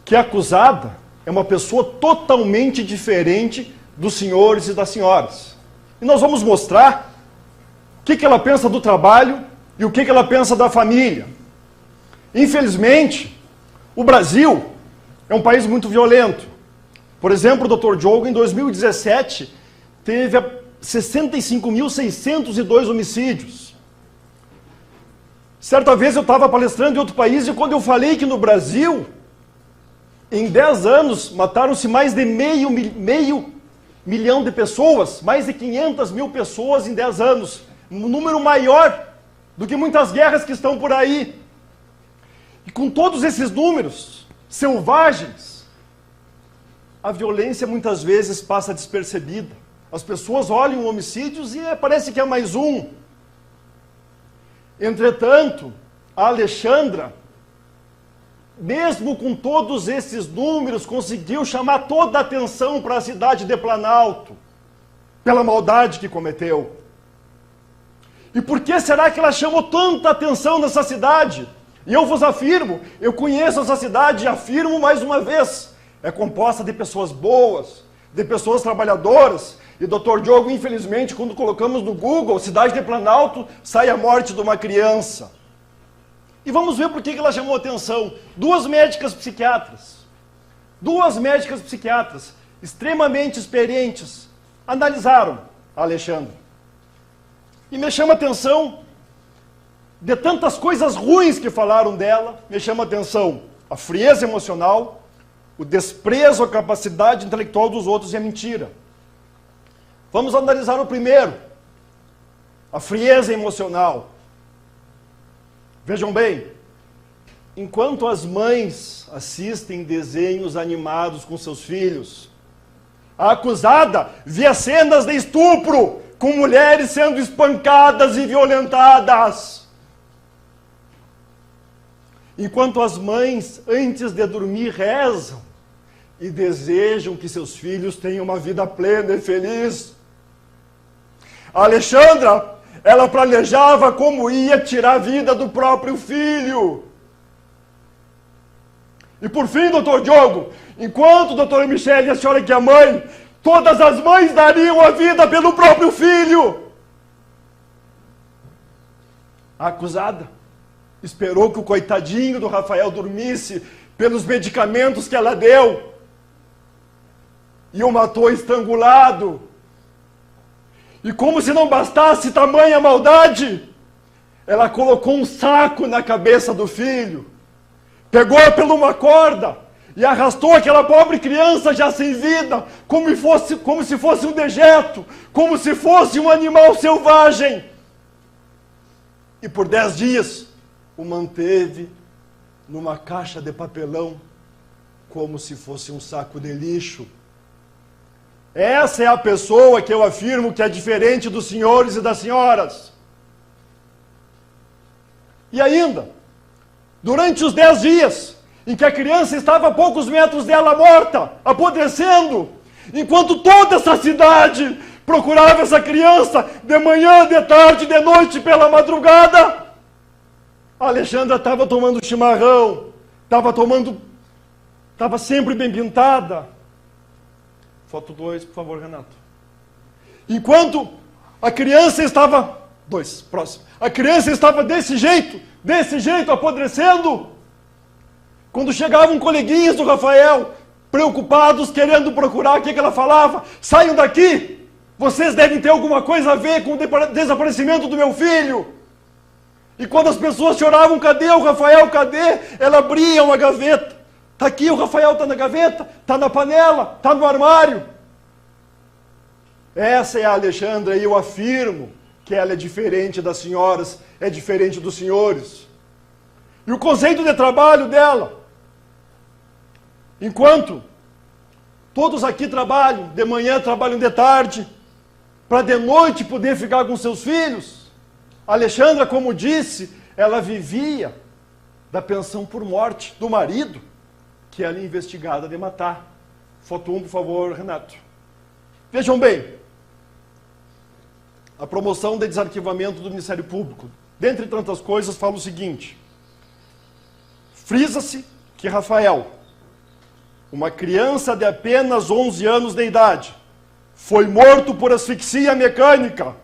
que a acusada é uma pessoa totalmente diferente dos senhores e das senhoras. E nós vamos mostrar o que ela pensa do trabalho e o que ela pensa da família. Infelizmente, o Brasil é um país muito violento. Por exemplo, o Dr. Diogo, em 2017, teve 65.602 homicídios. Certa vez eu estava palestrando em outro país e quando eu falei que no Brasil, em 10 anos, mataram-se mais de meio milhão de pessoas, mais de 500 mil pessoas em 10 anos, um número maior do que muitas guerras que estão por aí. E com todos esses números selvagens, a violência muitas vezes passa despercebida. As pessoas olham homicídios e parece que é mais um. Entretanto, a Alexandra, mesmo com todos esses números, conseguiu chamar toda a atenção para a cidade de Planalto, pela maldade que cometeu. E por que será que ela chamou tanta atenção nessa cidade? E eu vos afirmo, eu conheço essa cidade e afirmo mais uma vez, é composta de pessoas boas, de pessoas trabalhadoras. E Dr. Diogo, infelizmente, quando colocamos no Google, cidade de Planalto, sai a morte de uma criança. E vamos ver por que ela chamou atenção. 2 médicas psiquiatras, extremamente experientes, analisaram a Alexandra. E me chama a atenção, de tantas coisas ruins que falaram dela, me chama a atenção a frieza emocional, o desprezo à capacidade intelectual dos outros e a mentira. Vamos analisar o primeiro, a frieza emocional. Vejam bem, enquanto as mães assistem desenhos animados com seus filhos, a acusada via cenas de estupro, com mulheres sendo espancadas e violentadas. Enquanto as mães, antes de dormir, rezam e desejam que seus filhos tenham uma vida plena e feliz. A Alexandra, ela planejava como ia tirar a vida do próprio filho. E por fim, doutor Diogo, enquanto doutora Michele, a senhora que é mãe, todas as mães dariam a vida pelo próprio filho. A acusada esperou que o coitadinho do Rafael dormisse pelos medicamentos que ela deu e o matou estrangulado. E como se não bastasse tamanha maldade, ela colocou um saco na cabeça do filho, pegou por uma corda e arrastou aquela pobre criança já sem vida, como se fosse um dejeto, como se fosse um animal selvagem. E por 10 dias o manteve numa caixa de papelão, como se fosse um saco de lixo. Essa é a pessoa que eu afirmo que é diferente dos senhores e das senhoras. E ainda, durante os 10 dias em que a criança estava a poucos metros dela morta, apodrecendo, enquanto toda essa cidade procurava essa criança de manhã, de tarde, de noite, pela madrugada, a Alexandra estava tomando chimarrão, estava sempre bem pintada. Foto 2, por favor, Renato. Enquanto a criança estava... 2, próximo. A criança estava desse jeito, apodrecendo. Quando chegavam coleguinhas do Rafael, preocupados, querendo procurar o que ela falava. Saiam daqui! Vocês devem ter alguma coisa a ver com o desaparecimento do meu filho. E quando as pessoas choravam, cadê o Rafael, cadê? Ela abria uma gaveta. Está aqui, o Rafael está na gaveta, está na panela, está no armário. Essa é a Alexandra e eu afirmo que ela é diferente das senhoras, é diferente dos senhores. E o conceito de trabalho dela, enquanto todos aqui trabalham, de manhã trabalham de tarde, para de noite poder ficar com seus filhos, a Alexandra, como disse, ela vivia da pensão por morte do marido, que ela é investigada de matar. Foto 1, por favor, Renato. Vejam bem, a promoção de desarquivamento do Ministério Público, dentre tantas coisas, fala o seguinte: frisa-se que Rafael, uma criança de apenas 11 anos de idade, foi morto por asfixia mecânica,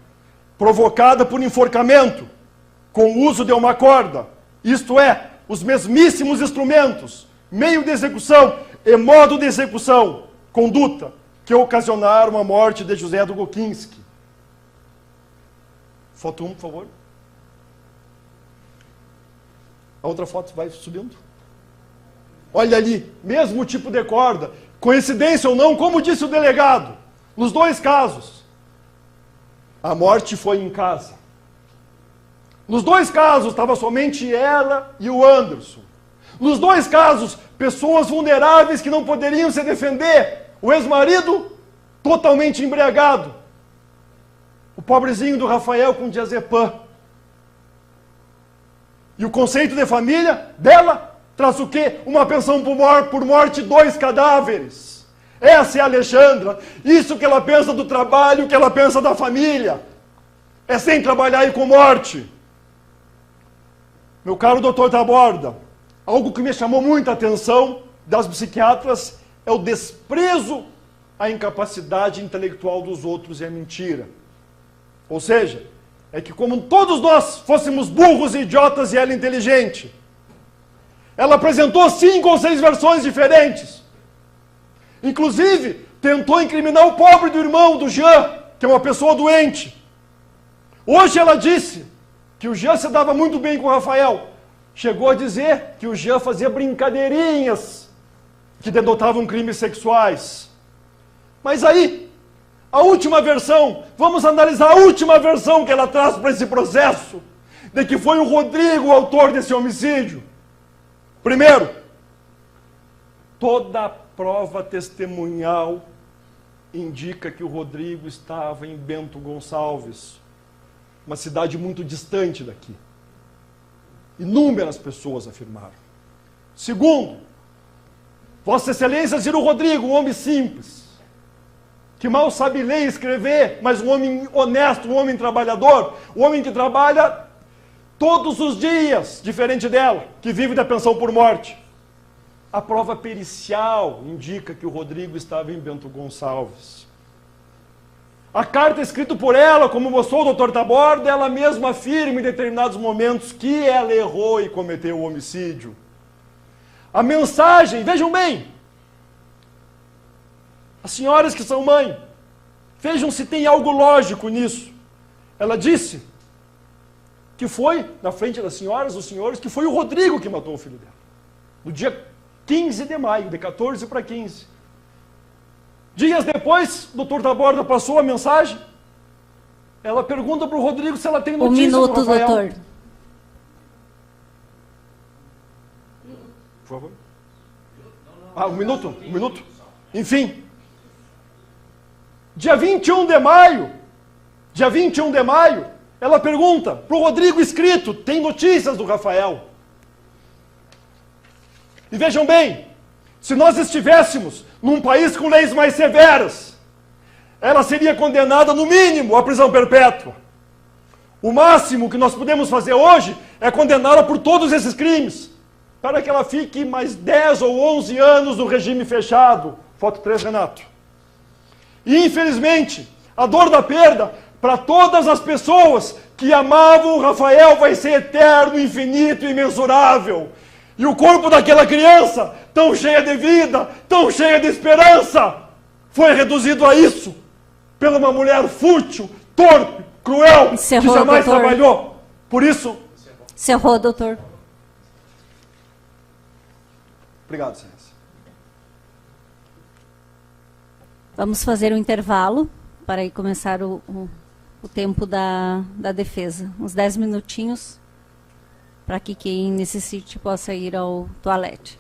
provocada por enforcamento, com o uso de uma corda, isto é, os mesmíssimos instrumentos, meio de execução e modo de execução, conduta, que ocasionaram a morte de José do Gokinski. Foto 1, por favor. A outra foto vai subindo. Olha ali, mesmo tipo de corda. Coincidência ou não, como disse o delegado, nos 2 casos, a morte foi em casa. Nos 2 casos, estava somente ela e o Anderson. Nos 2 casos, pessoas vulneráveis que não poderiam se defender. O ex-marido, totalmente embriagado. O pobrezinho do Rafael com diazepam. E o conceito de família dela traz o quê? Uma pensão por morte, 2 cadáveres. Essa é a Alexandra. Isso que ela pensa do trabalho, que ela pensa da família. É sem trabalhar e com morte. Meu caro doutor Taborda, algo que me chamou muita atenção das psiquiatras é o desprezo à incapacidade intelectual dos outros e à mentira. Ou seja, é que como todos nós fôssemos burros e idiotas e ela inteligente. Ela apresentou 5 ou 6 versões diferentes. Inclusive, tentou incriminar o pobre do irmão do Jean, que é uma pessoa doente. Hoje ela disse que o Jean se dava muito bem com o Rafael. Chegou a dizer que o Jean fazia brincadeirinhas que denotavam crimes sexuais. Mas aí, a última versão, vamos analisar a última versão que ela traz para esse processo, de que foi o Rodrigo o autor desse homicídio. Primeiro, toda a prova testemunhal indica que o Rodrigo estava em Bento Gonçalves, uma cidade muito distante daqui. Inúmeras pessoas afirmaram. Segundo, Vossa Excelência Ciro Rodrigo, um homem simples, que mal sabe ler e escrever, mas um homem honesto, um homem trabalhador, um homem que trabalha todos os dias, diferente dela, que vive da pensão por morte. A prova pericial indica que o Rodrigo estava em Bento Gonçalves. A carta escrita por ela, como mostrou o Dr. Taborda, ela mesma afirma em determinados momentos que ela errou e cometeu o homicídio. A mensagem, vejam bem, as senhoras que são mãe, vejam se tem algo lógico nisso. Ela disse que foi, na frente das senhoras, os senhores, que foi o Rodrigo que matou o filho dela. No dia 15 de maio, de 14 para 15. Dias depois, o Dr. Taborda passou a mensagem. Ela pergunta para o Rodrigo se ela tem notícia do Rafael. doutor. Por favor. Um minuto. Enfim. Dia 21 de maio, ela pergunta para o Rodrigo escrito, tem notícias do Rafael? E vejam bem, se nós estivéssemos num país com leis mais severas, ela seria condenada no mínimo à prisão perpétua. O máximo que nós podemos fazer hoje é condená-la por todos esses crimes, para que ela fique mais 10 ou 11 anos no regime fechado. Foto 3, Renato. E, infelizmente, a dor da perda, para todas as pessoas que amavam o Rafael, vai ser eterno, infinito e imensurável. E o corpo daquela criança, tão cheia de vida, tão cheia de esperança, foi reduzido a isso, pela uma mulher fútil, torpe, cruel, Encerrou, que jamais doutor. trabalhou. Por isso... Encerrou, doutor. Obrigado, Excelência. Vamos fazer um intervalo para aí começar o tempo da defesa. Uns 10 minutinhos para que quem necessite possa ir ao toalete.